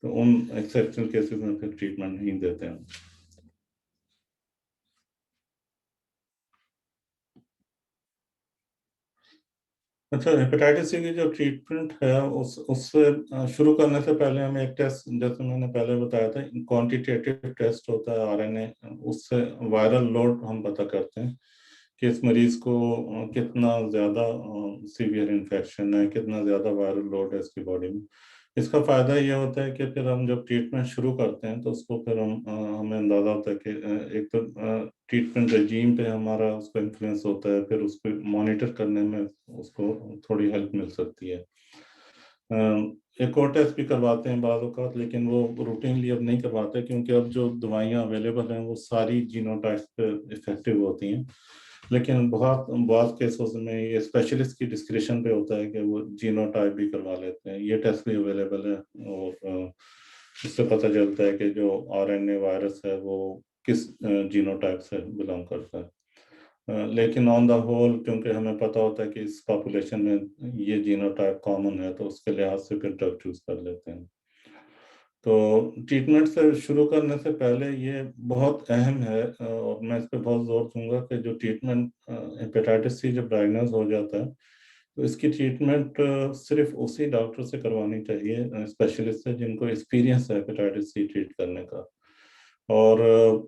तो उन एक्सेप्शनल केसेस में फिर ट्रीटमेंट नहीं देते हैं। अच्छा, हेपेटाइटिस सी की जो ट्रीटमेंट है उससे शुरू करने से पहले हम एक टेस्ट, जैसे मैंने पहले बताया था, क्वांटिटेटिव टेस्ट होता है आरएनए, उससे वायरल लोड हम पता करते हैं कि इस मरीज को कितना ज़्यादा सीवियर इन्फेक्शन है, कितना ज़्यादा वायरल लोड है इसकी बॉडी में। इसका फ़ायदा ये होता है कि फिर हम जब ट्रीटमेंट शुरू करते हैं तो उसको फिर हमें अंदाज़ा होता है कि एक तो ट्रीटमेंट रेजीम पे हमारा उसका इन्फ्लुएंस होता है, फिर उसको मॉनिटर करने में उसको थोड़ी हेल्प मिल सकती है। एक और टेस्ट भी करवाते हैं बाज़ औक़ात, लेकिन वो रूटीनली अब नहीं करवाते क्योंकि अब जो दवाइयाँ अवेलेबल हैं वो सारी जीनोटाइप्स पे इफेक्टिव होती हैं। लेकिन बहुत केसेस में ये स्पेशलिस्ट की डिस्क्रिप्शन पे होता है कि वो जीनोटाइप भी करवा लेते हैं। ये टेस्ट भी अवेलेबल है और इससे पता चलता है कि जो आरएनए वायरस है वो किस जीनोटाइप से बिलोंग करता है। लेकिन ऑन द होल क्योंकि हमें पता होता है कि इस पॉपुलेशन में ये जीनोटाइप कॉमन है, तो उसके लिहाज से फिर ड्रग चूज कर लेते हैं। तो ट्रीटमेंट से शुरू करने से पहले ये बहुत अहम है और मैं इस पे बहुत जोर दूंगा कि जो ट्रीटमेंट हेपेटाइटिस सी जब डायग्नोज हो जाता है तो इसकी ट्रीटमेंट सिर्फ उसी डॉक्टर से करवानी चाहिए, स्पेशलिस्ट से जिनको एक्सपीरियंस है हेपेटाइटिस सी ट्रीट करने का। और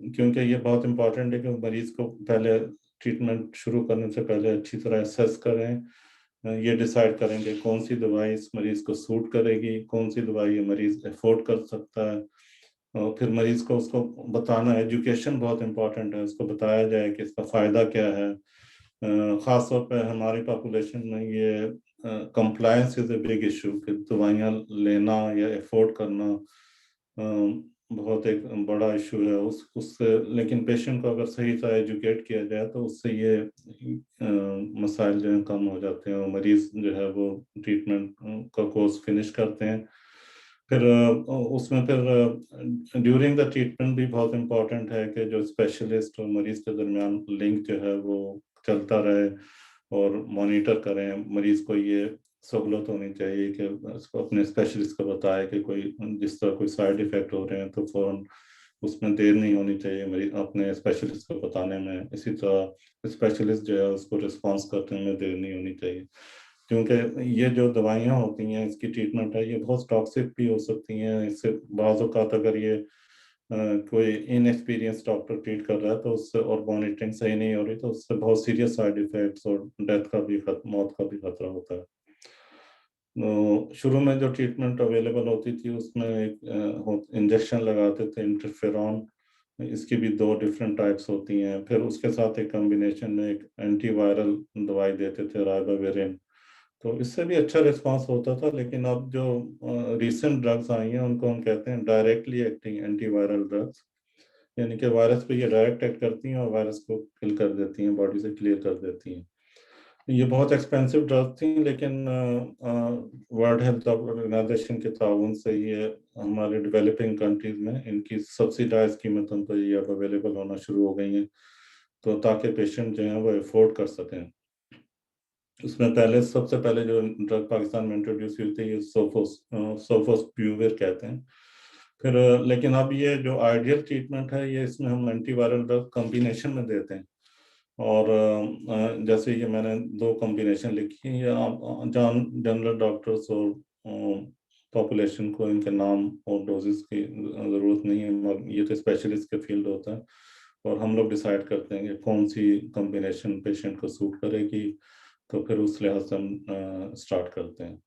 क्योंकि ये बहुत इंपॉर्टेंट है कि मरीज को पहले ट्रीटमेंट शुरू करने से पहले अच्छी तरह असेस करें, ये डिसाइड करेंगे कौन सी दवाई इस मरीज को सूट करेगी, कौन सी दवाई ये मरीज अफोर्ड कर सकता है। और फिर मरीज को उसको बताना, एजुकेशन बहुत इंपॉर्टेंट है, उसको बताया जाए कि इसका फ़ायदा क्या है। ख़ास तौर पे हमारी पॉपुलेशन में ये compliance is a big issue कि दवाइयाँ लेना या अफोर्ड करना बहुत एक बड़ा इशू है उससे। लेकिन पेशेंट को अगर सही तरह एजुकेट किया जाए तो उससे ये मसाइल जो हैं कम हो जाते हैं और मरीज जो है वो ट्रीटमेंट का कोर्स फिनिश करते हैं। फिर उसमें फिर ड्यूरिंग द ट्रीटमेंट भी बहुत इम्पोर्टेंट है कि जो स्पेशलिस्ट और मरीज के दरमियान लिंक जो है वो चलता रहे और मॉनिटर करें। मरीज को ये सहूलत होनी चाहिए कि उसको अपने स्पेशलिस्ट को बताए कि कोई जिस तरह कोई साइड इफेक्ट हो रहे हैं तो फौरन उसमें देर नहीं होनी चाहिए मरीज अपने स्पेशलिस्ट को बताने में। इसी तरह स्पेशलिस्ट जो है उसको रिस्पॉन्स करने में देर नहीं होनी चाहिए, क्योंकि ये जो दवाइयाँ होती हैं इसकी ट्रीटमेंट है ये बहुत टॉक्सिक भी हो सकती हैं। इससे बाज़ औक़ात अगर ये कोई इनएक्सपीरियंस डॉक्टर ट्रीट कर रहा है तो उससे और मॉनिटरिंग सही नहीं हो रही तो उससे बहुत सीरियस साइड इफेक्ट्स और डेथ का भी मौत का भी खतरा होता है। तो शुरू में जो ट्रीटमेंट अवेलेबल होती थी उसमें एक इंजेक्शन लगाते थे इंटरफेरॉन, इसकी भी दो डिफरेंट टाइप्स होती हैं। फिर उसके साथ एक कॉम्बिनेशन में एक एंटीवायरल दवाई देते थे राइबाविरिन, तो इससे भी अच्छा रिस्पांस होता था। लेकिन अब जो रीसेंट ड्रग्स आई हैं उनको हम कहते हैं डायरेक्टली एक्टिंग एंटीवायरल ड्रग्स, यानी कि वायरस पे ये डायरेक्ट एक्ट करती हैं और वायरस को किल कर देती हैं, बॉडी से क्लियर कर देती हैं। ये बहुत एक्सपेंसिव ड्रग थी लेकिन वर्ल्ड हेल्थ ऑर्गेनाइजेशन के ताउन से ये हमारे डेवलपिंग कंट्रीज में इनकी सब्सिडाइज कीमतों पर ये अब अवेलेबल होना शुरू हो गई हैं, तो ताकि पेशेंट जो हैं वो अफोर्ड कर सकें। उसमें पहले सबसे पहले जो ड्रग पाकिस्तान में इंट्रोड्यूस हुई थी ये सोफोस्प्यूविर कहते हैं। फिर लेकिन अब ये जो आइडियल ट्रीटमेंट है ये इसमें हम एंटीवायरल ड्रग कॉम्बिनेशन में देते हैं। और जैसे ये मैंने दो कॉम्बिनेशन लिखी हैं, ये आप जनरल डॉक्टर्स और पॉपुलेशन को इनके नाम और डोजेस की ज़रूरत नहीं है, मगर ये तो स्पेशलिस्ट के फील्ड होता है और हम लोग डिसाइड करते हैं कि कौन सी कॉम्बिनेशन पेशेंट को सूट करेगी, तो फिर उस लिहाज से हम स्टार्ट करते हैं।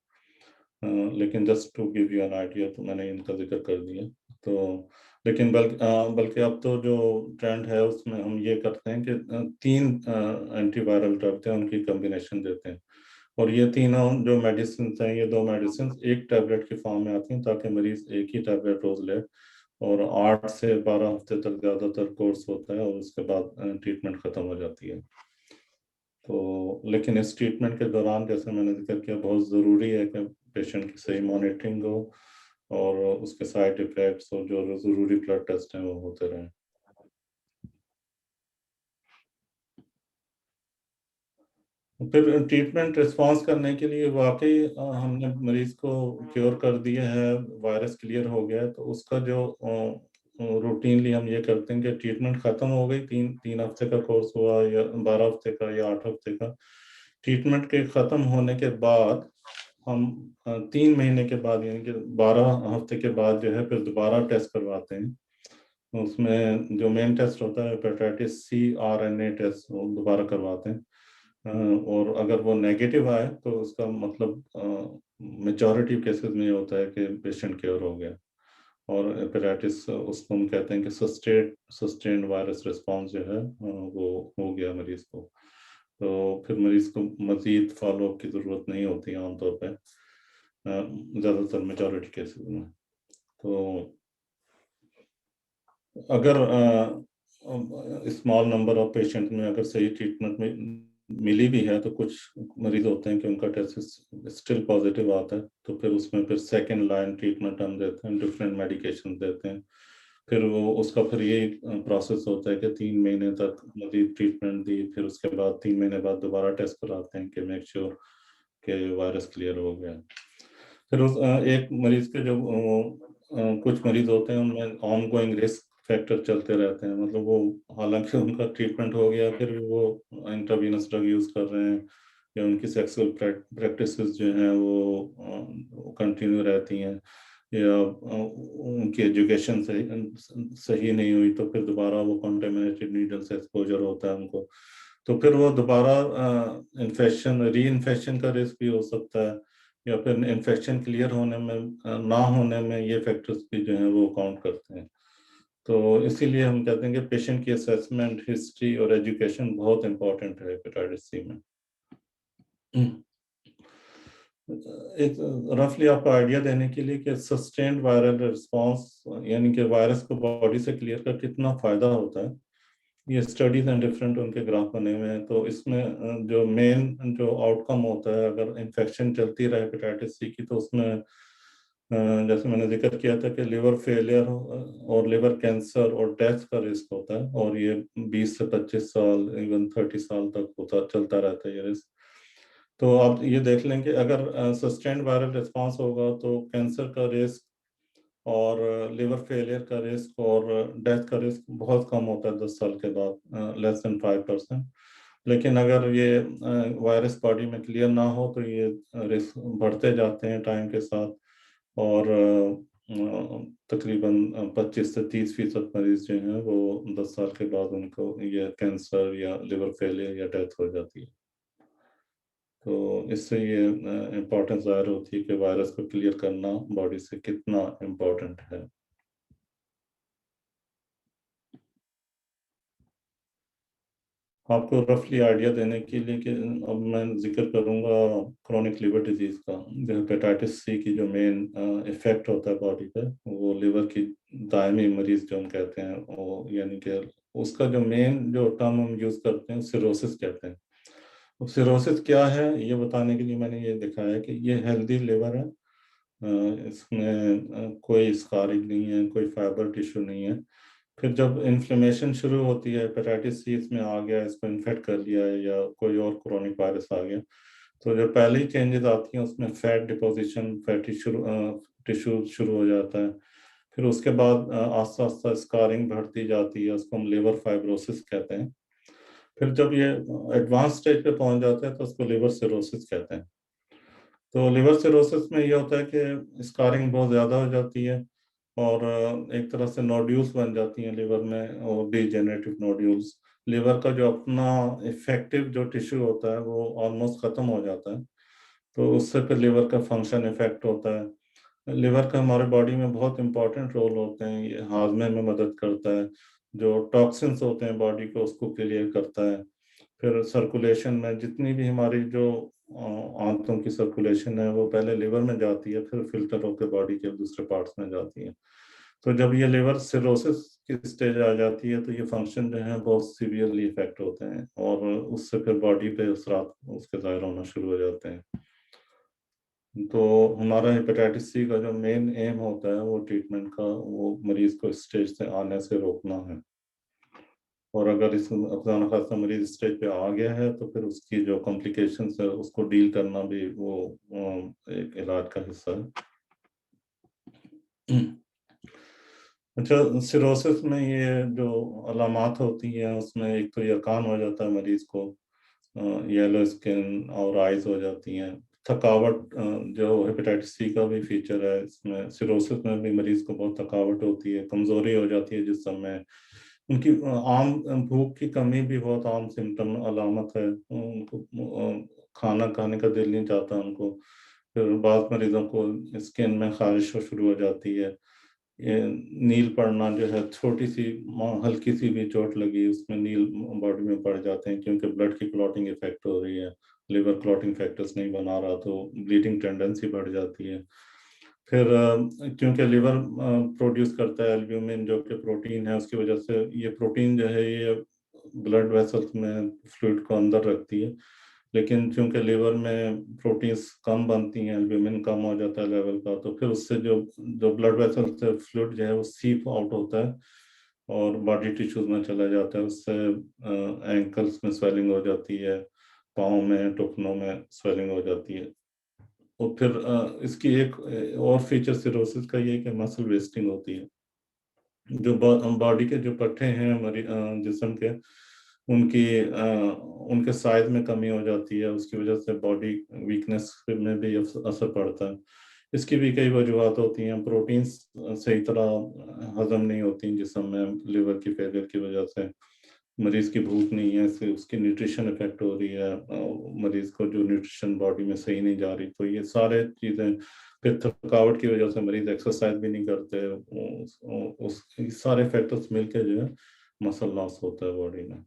लेकिन just to give you an idea तो मैंने इनका जिक्र कर दिया। तो लेकिन बल्कि अब तो जो ट्रेंड है उसमें हम ये करते हैं कि तीन एंटीवायरल ड्रग हैं उनकी कॉम्बिनेशन देते हैं, और ये तीनों जो मेडिसिन हैं ये दो मेडिसिन एक टैबलेट के फॉर्म में आती हैं ताकि मरीज एक ही टैबलेट रोज ले, और 8 से 12 हफ्ते तक ज़्यादातर कोर्स होता है और उसके बाद ट्रीटमेंट ख़त्म हो जाती है। तो लेकिन इस ट्रीटमेंट के दौरान जैसे मैंने जिक्र किया, बहुत ज़रूरी है कि पेशेंट की सही मॉनिटरिंग हो और उसके साइड इफ़ेक्ट्स और जो ज़रूरी ब्लड टेस्ट हैं वो होते रहें। फिर ट्रीटमेंट रिस्पांस करने के लिए वाकई हमने मरीज को क्योर कर दिया है, वायरस क्लियर हो गया है, तो उसका जो रूटीनली हम ये करते हैं कि ट्रीटमेंट खत्म हो गई, 3 हफ्ते का कोर्स हुआ या 12 हफ्ते का या 8 हफ्ते का, ट्रीटमेंट के खत्म होने के बाद हम 3 महीने के बाद यानी कि 12 हफ्ते के बाद जो है फिर दोबारा टेस्ट करवाते हैं। उसमें जो मेन टेस्ट होता है हेपेटाइटिस सी RNA टेस्ट, वो दोबारा करवाते हैं। और अगर वो नेगेटिव आए तो उसका मतलब मेजॉरिटी केसेस में ये होता है कि पेशेंट क्योर हो गया। और हेपेटाइटिस उसको हम कहते हैं कि सस्टेन्ड वायरस रिस्पॉन्स जो है वो हो गया मरीज को। तो फिर मरीज को मजीद फॉलोअप की ज़रूरत नहीं होती आमतौर पर, ज़्यादातर मेजॉरिटी केसेस में। तो अगर स्मॉल नंबर ऑफ पेशेंट में अगर सही ट्रीटमेंट में मिली भी है, तो कुछ मरीज होते हैं कि उनका टेस्ट स्टिल पॉजिटिव आता है, तो फिर उसमें फिर सेकेंड लाइन ट्रीटमेंट हम देते हैं, डिफरेंट मेडिकेशन देते हैं। फिर वो उसका फिर ये प्रोसेस होता है कि 3 महीने तक मजीद ट्रीटमेंट दी, फिर उसके बाद 3 महीने बाद दोबारा टेस्ट कराते हैं कि मेक श्योर कि वायरस क्लियर हो गया। फिर उस एक मरीज के जो कुछ मरीज होते हैं उनमें ऑन गोइंग रिस्क फैक्टर चलते रहते हैं, मतलब वो हालांकि उनका ट्रीटमेंट हो गया फिर भी वो इंट्रावीनस ड्रग यूज कर रहे हैं, या उनकी सेक्सुअल प्रैक्टिसेस जो हैं वो कंटिन्यू रहती हैं, या उनकी एजुकेशन सही नहीं हुई, तो फिर दोबारा वो कॉन्टेमिनेटेड नीडल से एक्सपोजर होता है उनको, तो फिर वो दोबारा इन्फेक्शन री इन्फेक्शन का रिस्क भी हो सकता है, या फिर इन्फेक्शन क्लियर होने में ना होने में ये फैक्टर्स भी जो हैं वो काउंट करते हैं। तो इसीलिए हम कहते हैं कि पेशेंट की असेसमेंट, हिस्ट्री और एजुकेशन बहुत इंपॉर्टेंट है हेपेटाइटिस सी में। एक रफली आपको आइडिया देने के लिए कि सस्टेन्ड वायरल रिस्पांस यानी कि वायरस को बॉडी से क्लियर कर कितना फायदा होता है, ये स्टडीज एंड डिफरेंट उनके ग्राफ बने हुए हैं। तो इसमें जो मेन जो आउटकम होता है अगर इन्फेक्शन चलती रहे हेपेटाइटिस सी की, तो उसमें जैसे मैंने जिक्र किया था कि लिवर फेलियर और लिवर कैंसर और डेथ का रिस्क होता है, और ये 20 से 25 साल इवन 30 साल तक होता चलता रहता है ये रिस्क। तो आप ये देख लें कि अगर सस्टेन्ड वायरल रिस्पांस होगा तो कैंसर का रिस्क और लिवर फेलियर का रिस्क और डेथ का रिस्क बहुत कम होता है 10 साल के बाद, लेस देन 5%। लेकिन अगर ये वायरस बॉडी में क्लियर ना हो तो ये रिस्क बढ़ते जाते हैं टाइम के साथ, और तकरीबन 25 से 30% मरीज जो हैं वो 10 साल के बाद उनको ये कैंसर या लिवर फेलियर या डेथ हो जाती है। तो इससे ये इम्पोर्टेंस ज़ाहिर होती है कि वायरस को क्लियर करना बॉडी से कितना इम्पोर्टेंट है। आपको रफली आइडिया देने के लिए कि अब मैं जिक्र करूंगा क्रोनिक लिवर डिजीज का। जो हेपेटाइटिस सी की जो मेन इफेक्ट होता है बॉडी पे, वो लिवर की दायमी मरीज जो हम कहते हैं, वो यानी कि उसका जो मेन जो टर्म हम यूज करते हैं सिरोसिस कहते हैं। अब सिरोसिस क्या है ये बताने के लिए मैंने ये दिखाया है कि ये हेल्दी लिवर है, इसमें कोई स्कारिंग नहीं है, कोई फाइबर टिश्यू नहीं है। फिर जब इन्फ्लेमेशन शुरू होती है, हेपेटाइटिस सी इसमें आ गया, इसको इन्फेक्ट कर लिया है या कोई और क्रोनिक वायरस आ गया, तो जो पहले ही चेंजेस आती हैं उसमें फैट डिपोजिशन, फैटी टिश्यू शुरू हो जाता है। फिर उसके बाद आस्ता आस्ता स्कारिंग बढ़ती जाती है, उसको हम लिवर फाइब्रोसिस कहते हैं। फिर जब ये एडवांस स्टेज पे पहुंच जाता है तो उसको लिवर सिरोसिस कहते हैं। तो लिवर सिरोसिस में ये होता है कि स्कारिंग बहुत ज़्यादा हो जाती है, और एक तरह से नोड्यूल्स बन जाती हैं लिवर में, और डिजेनरेटिव नोड्यूल्स। लिवर का जो अपना इफेक्टिव जो टिश्यू होता है वो ऑलमोस्ट ख़त्म हो जाता है, तो उससे फिर लिवर का फंक्शन इफेक्ट होता है। लिवर का हमारे बॉडी में बहुत इंपॉर्टेंट रोल होते हैं, ये हाजमे में मदद करता है, जो टॉक्सिन्स होते हैं बॉडी को उसको क्लियर करता है। फिर सर्कुलेशन में जितनी भी हमारी जो आंतों की सर्कुलेशन है वो पहले लिवर में जाती है, फिर फिल्टर होकर बॉडी के दूसरे पार्ट्स में जाती है। तो जब ये लिवर सिरोसिस की स्टेज आ जाती है तो ये फंक्शन जो है बहुत सीवियरली इफेक्ट होते हैं और उससे फिर बॉडी पे असरात उसके ज़ाहिर होना शुरू हो जाते हैं। तो हमारा हेपेटाइटिस सी का जो मेन एम होता है वो ट्रीटमेंट का, वो मरीज को इस स्टेज से आने से रोकना है। और अगर इस अफगान खासा मरीज स्टेज पे आ गया है तो फिर उसकी जो कॉम्प्लिकेशंस है उसको डील करना भी वो एक इलाज का हिस्सा है। अच्छा, सिरोसिस में ये जो अलामात होती हैं उसमें एक तो यकान हो जाता है मरीज को, येलो स्किन और आइज हो जाती हैं, थकावट, जो हेपेटाइटिस सी का भी फीचर है इसमें, सिरोसिस में भी मरीज को बहुत थकावट होती है, कमजोरी हो जाती है जिस्म में, उनकी आम भूख की कमी भी बहुत आम सिम्टम अलामत है, उनको खाना खाने का दिल नहीं चाहता उनको। फिर बाद मरीजों को स्किन में खारिश शुरू हो जाती है, ये नील पड़ना जो है, छोटी सी हल्की सी भी चोट लगी उसमें नील बॉडी में पड़ जाते हैं क्योंकि ब्लड की क्लॉटिंग इफेक्ट हो रही है, लिवर क्लॉटिंग फैक्टर्स नहीं बना रहा तो ब्लीडिंग टेंडेंसी बढ़ जाती है। फिर क्योंकि लिवर प्रोड्यूस करता है एल्ब्यूमिन जो कि प्रोटीन है, उसकी वजह से ये प्रोटीन जो है ये ब्लड वेसल्स में फ्लूइड को अंदर रखती है, लेकिन चूंकि लिवर में प्रोटीन्स कम बनती हैं, एल्ब्यूमिन कम हो जाता है लेवल का, तो फिर उससे जो जो ब्लड वेसल से फ्लूइड जो है वो सीप आउट होता है और बॉडी टिश्यूज में चला जाता है, उससे एंकल्स में स्वेलिंग हो जाती है, पाँव में टुकनों में स्वेलिंग हो जाती है। और फिर इसकी एक और फीचर सिरोसिस का ये है कि मसल वेस्टिंग होती है, जो बॉडी के जो पट्टे हैं हमारी जिस्म के, उनकी उनके साइज में कमी हो जाती है, उसकी वजह से बॉडी वीकनेस में भी असर पड़ता है। इसकी भी कई वजूहत होती हैं, प्रोटीन्स सही तरह हजम नहीं होती जिस्म में, लिवर की फेलियर की वजह से, मरीज की भूख नहीं है, इससे उसकी न्यूट्रिशन इफेक्ट हो रही है, मरीज को जो न्यूट्रिशन बॉडी में सही नहीं जा रही, तो ये सारे चीज़ें, फिर थकावट की वजह से मरीज एक्सरसाइज भी नहीं करते, उस सारे फैक्टर्स मिलके जो है मसल लॉस होता है बॉडी में।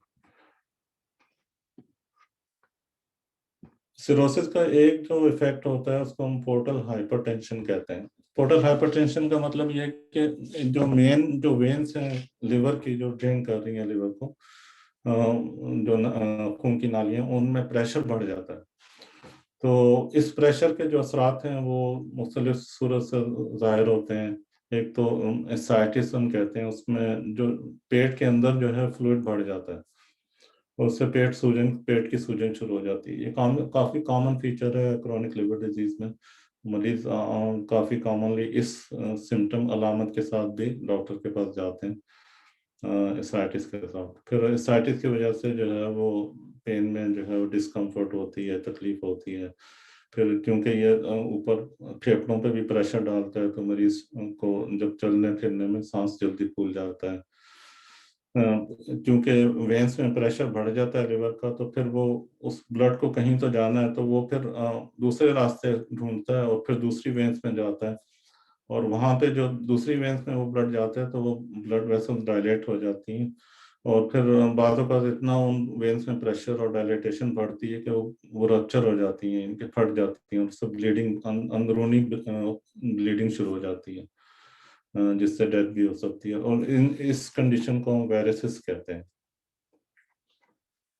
सिरोसिस का एक जो इफेक्ट होता है उसको हम पोर्टल हाइपरटेंशन कहते हैं। पोर्टल हाइपरटेंशन का मतलब ये है कि जो मेन जो वेन्स हैं लिवर की, जो ड्रेन कर रही हैं लिवर को, जो खून की नालियां, उनमें प्रेशर बढ़ जाता है। तो इस प्रेशर के जो असरात हैं वो मुख्तलिफ सूरत से जाहिर होते हैं। एक तो एसाइटिस हम कहते हैं, उसमें जो पेट के अंदर जो है फ्लूइड बढ़ जाता है और उससे पेट की सूजन शुरू हो जाती है। ये काफ़ी कॉमन फीचर है क्रोनिक लिवर डिजीज में। मरीज काफ़ी कॉमनली इस सिम्टम अलामत के साथ भी डॉक्टर के पास जाते हैं, एसाइटिस के साथ। फिर एसाइटिस की वजह से जो है वो पेन में जो है वो डिस्कम्फर्ट होती है, तकलीफ होती है। फिर क्योंकि ये ऊपर फेफड़ों पे भी प्रेशर डालता है तो मरीज को जब चलने फिरने में सांस जल्दी फूल जाता है। क्योंकि वेन्स में प्रेशर बढ़ जाता है लिवर का, तो फिर वो उस ब्लड को कहीं तो जाना है तो वो फिर दूसरे रास्ते ढूंढता है और फिर दूसरी वेन्स में जाता है, और वहां पे जो दूसरी वेन्स में वो ब्लड जाता है तो वो ब्लड वेसल्स डायलेट हो जाती हैं, और फिर बाद इतना उन वेन्स में प्रेशर और डायलेटेशन बढ़ती है कि वो रप्चर हो जाती हैं, इनके फट जाती हैं, उससे ब्लीडिंग, अंदरूनी ब्लीडिंग शुरू हो जाती है, जिससे डेथ भी हो सकती है, और इस कंडीशन को हम वेरिसिस कहते हैं।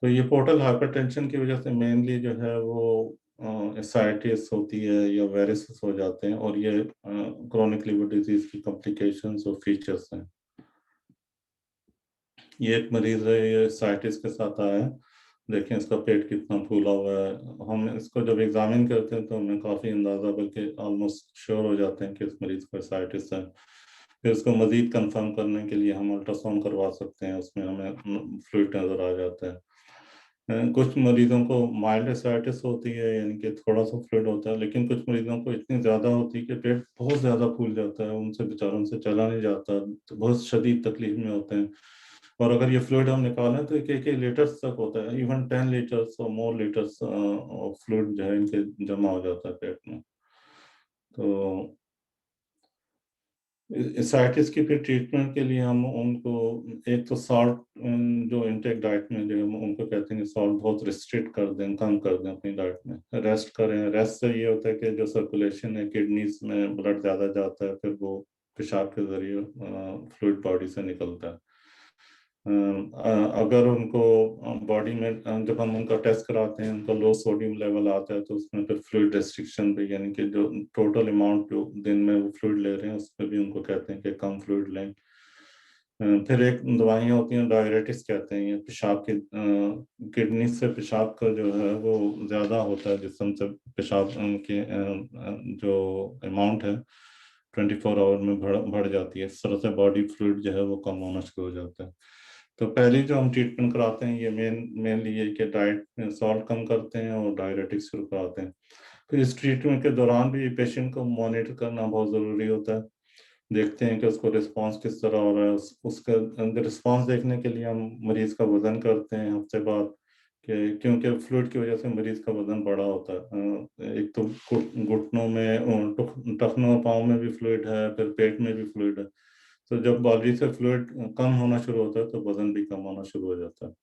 तो ये पोर्टल हाइपरटेंशन की वजह से मेनली जो है वो एसाइटिस होती है या वेरिसिस हो जाते हैं, और ये क्रोनिक लिवर डिजीज की कॉम्प्लिकेशंस और फीचर्स हैं। ये एक मरीज है, ये एसाइटिस के साथ आया है, देखें इसका पेट कितना फूला हुआ है। हम इसको जब एग्जामिन करते हैं तो हमें काफ़ी अंदाज़ा, बल्कि ऑलमोस्ट श्योर हो जाते हैं कि इस मरीज को एसाइटिस है। फिर उसको मजीद कंफर्म करने के लिए हम अल्ट्रासाउंड करवा सकते हैं, उसमें हमें फ्लूइड नज़र आ जाता है। कुछ मरीजों को माइल्ड एसाइटिस होती है, यानी कि थोड़ा सा फ्लूइड होता है, लेकिन कुछ मरीजों को इतनी ज़्यादा होती है कि पेट बहुत ज़्यादा फूल जाता है, उनसे बेचारों से चला नहीं जाता, तो बहुत शदीद तकलीफ में होते हैं। और अगर ये फ्लूइड हम निकालें तो एक लीटर्स तक होता है, इवन 10 लीटर्स और मोर लीटर्स ऑफ फ्लूइड जो है इनके जमा हो जाता है पेट में। तो एसाइटिस की फिर ट्रीटमेंट के लिए हम उनको एक तो सॉल्ट, जो इनटेक डाइट में जो हम उनको कहते हैं कि सॉल्ट बहुत रिस्ट्रिक्ट कर दें, कम कर दें अपनी डाइट में, रेस्ट करें। रेस्ट से ये होता है कि जो सर्कुलेशन है किडनीज में ब्लड ज़्यादा जाता है, फिर वो पेशाब के जरिए फ्लूइड बॉडी से निकलता है। अगर उनको बॉडी में जब हम उनका टेस्ट कराते हैं, उनका लो सोडियम लेवल आता है, तो उसमें फिर फ्लूइड रेस्ट्रिक्शन भी, यानी कि जो टोटल अमाउंट जो दिन में वो फ्लूइड ले रहे हैं उस पर भी उनको कहते हैं कि कम फ्लूइड लें। फिर एक दवाइयाँ होती हैं डायरेटिक्स कहते हैं, ये पेशाब की किडनी से पेशाब का जो है वो ज़्यादा होता है, जिसम से पेशाब के जो अमाउंट है 24 आवर में बढ़ जाती है। इस तरह से बॉडी फ्लूइड जो है वो कम होना शुरू हो जाता है। तो पहले जो हम ट्रीटमेंट कराते हैं ये मेनली ये कि डाइट में सॉल्ट कम करते हैं और डायरेटिक्स शुरू कराते हैं। फिर इस ट्रीटमेंट के दौरान भी पेशेंट को मॉनिटर करना बहुत ज़रूरी होता है। देखते हैं कि उसको रिस्पांस किस तरह हो रहा है। उसका रिस्पांस देखने के लिए हम मरीज का वजन करते हैं हफ्ते बाद, कि क्योंकि फ्लूइड की वजह से मरीज का वजन बड़ा होता है। एक तो घुटनों में, टखनों पाँव में भी फ्लूइड है, फिर पेट में भी फ्लूइड है। तो जब बॉडी से फ्लूइड कम होना शुरू होता है तो वजन भी कम होना शुरू हो जाता है।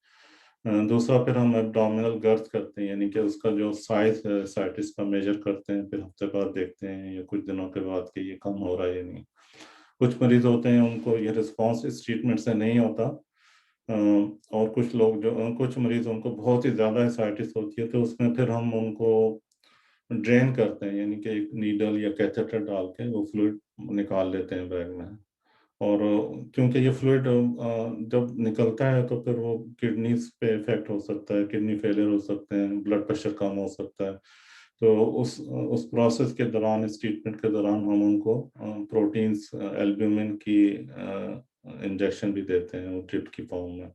दूसरा फिर हम एब्डोमिनल गर्थ करते हैं, यानी कि उसका जो साइज है साइटिस का मेजर करते हैं, फिर हफ्ते बाद देखते हैं या कुछ दिनों के बाद कि ये कम हो रहा है या नहीं। कुछ मरीज होते हैं उनको ये रिस्पांस इस ट्रीटमेंट से नहीं होता, और कुछ लोग जो कुछ मरीज उनको बहुत ही ज़्यादा एसाइटिस होती है, तो उसमें फिर हम उनको ड्रेन करते हैं, यानी कि एक नीडल या कैथेटर डाल के वो फ्लूइड निकाल लेते हैं बैग में। और क्योंकि ये फ्लूइड जब निकलता है तो फिर वो किडनीज पे इफेक्ट हो सकता है, किडनी फेलियर हो सकते हैं, ब्लड प्रेशर कम हो सकता है। तो उस प्रोसेस के दौरान, इस ट्रीटमेंट के दौरान हम उनको प्रोटीन्स, एल्ब्यूमिन की इंजेक्शन भी देते हैं वो ड्रिप की फॉर्म में।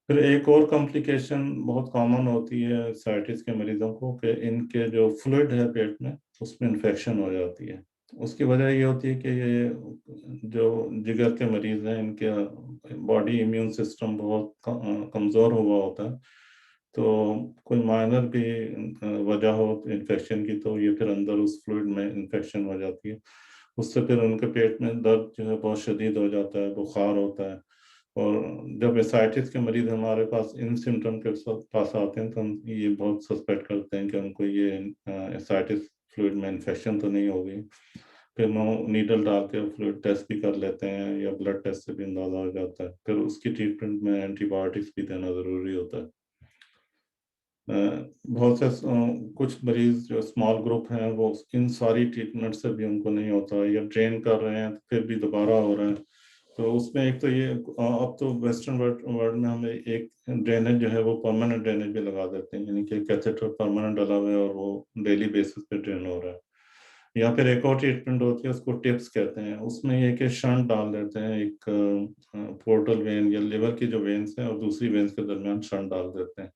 फिर एक और कॉम्प्लिकेशन बहुत कॉमन होती है साइटिस के मरीजों को, कि इनके जो फ्लूइड है पेट में उसमें इन्फेक्शन हो जाती है। उसकी वजह ये होती है कि ये जो जिगर के मरीज हैं इनके बॉडी इम्यून सिस्टम बहुत कमज़ोर हुआ होता है। तो कोई माइनर भी वजह हो इन्फेक्शन की, तो ये फिर अंदर उस फ्लूइड में इन्फेक्शन हो जाती है। उससे फिर उनके पेट में दर्द जो है बहुत शदीद हो जाता है, बुखार होता है। और जब एसाइटिस के मरीज हमारे पास इन सिम्टम के पास आते हैं तो हम ये बहुत सस्पेक्ट करते हैं कि उनको ये एसाइटिस फ्लूइड में इन्फेक्शन तो नहीं होगी। फिर हम नीडल डाल के फ्लूइड टेस्ट भी कर लेते हैं, या ब्लड टेस्ट से भी अंदाजा हो जाता है। फिर उसकी ट्रीटमेंट में एंटीबायोटिक्स भी देना ज़रूरी होता है। बहुत से कुछ मरीज जो स्मॉल ग्रुप हैं वो इन सारी ट्रीटमेंट से भी उनको नहीं होता, या ड्रेन कर रहे हैं तो फिर भी दोबारा हो रहा है। तो उसमें एक तो ये अब तो वेस्टर्न वर्ल्ड में हमें एक ड्रेनेज जो है वो परमानेंट ड्रेनेज भी लगा देते हैं, यानी कि कैथेटर परमानेंट डला हुआ है और वो डेली बेसिस पे ड्रेन हो रहा है। या फिर एक और ट्रीटमेंट होती है, उसको टिप्स कहते हैं। उसमें ये कि शंट डाल देते हैं, एक पोर्टल वेन या लिवर की जो वेन्स हैं और दूसरी वेन्स के दरमियान शंट डाल देते हैं।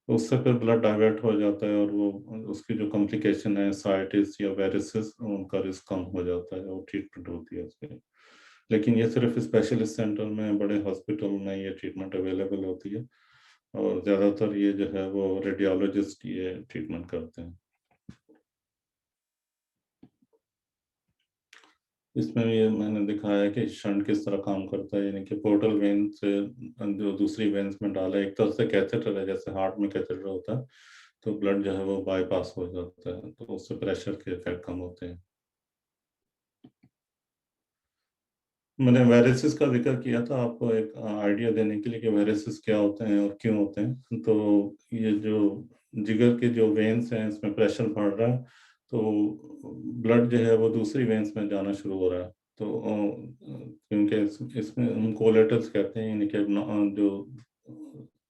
तो उससे फिर ब्लड डाइवर्ट हो जाता है और वो उसकी जो कॉम्प्लिकेशन है साइटिस या वेरिसेस, उनका रिस्क कम हो जाता है और ट्रीटमेंट होती है उसकी। लेकिन ये सिर्फ स्पेशलिस्ट सेंटर में, बड़े हॉस्पिटल में ये ट्रीटमेंट अवेलेबल होती है, और ज़्यादातर ये जो है वो रेडियोलॉजिस्ट ये ट्रीटमेंट करते हैं। इसमें ये मैंने दिखाया है कि शंट किस तरह काम करता है, यानी कि पोर्टल वेन से जो दूसरी वेन्स में डाला है, एक तरह से कैथेटर है, जैसे हार्ट में कैथेटर होता है। तो ब्लड जो है वो बाईपास हो जाता है, तो उससे प्रेशर के इफेक्ट कम होते हैं। मैंने वेरिसिस का जिक्र किया था आपको एक आइडिया देने के लिए कि वेरिसिस क्या होते हैं और क्यों होते हैं। तो ये जो जिगर के जो वेन्स हैं इसमें प्रेशर बढ़ रहा है, तो ब्लड जो है वो दूसरी वेन्स में जाना शुरू हो रहा है। तो क्योंकि इसमें हम कोलेटर्स कहते हैं, यानी कि जो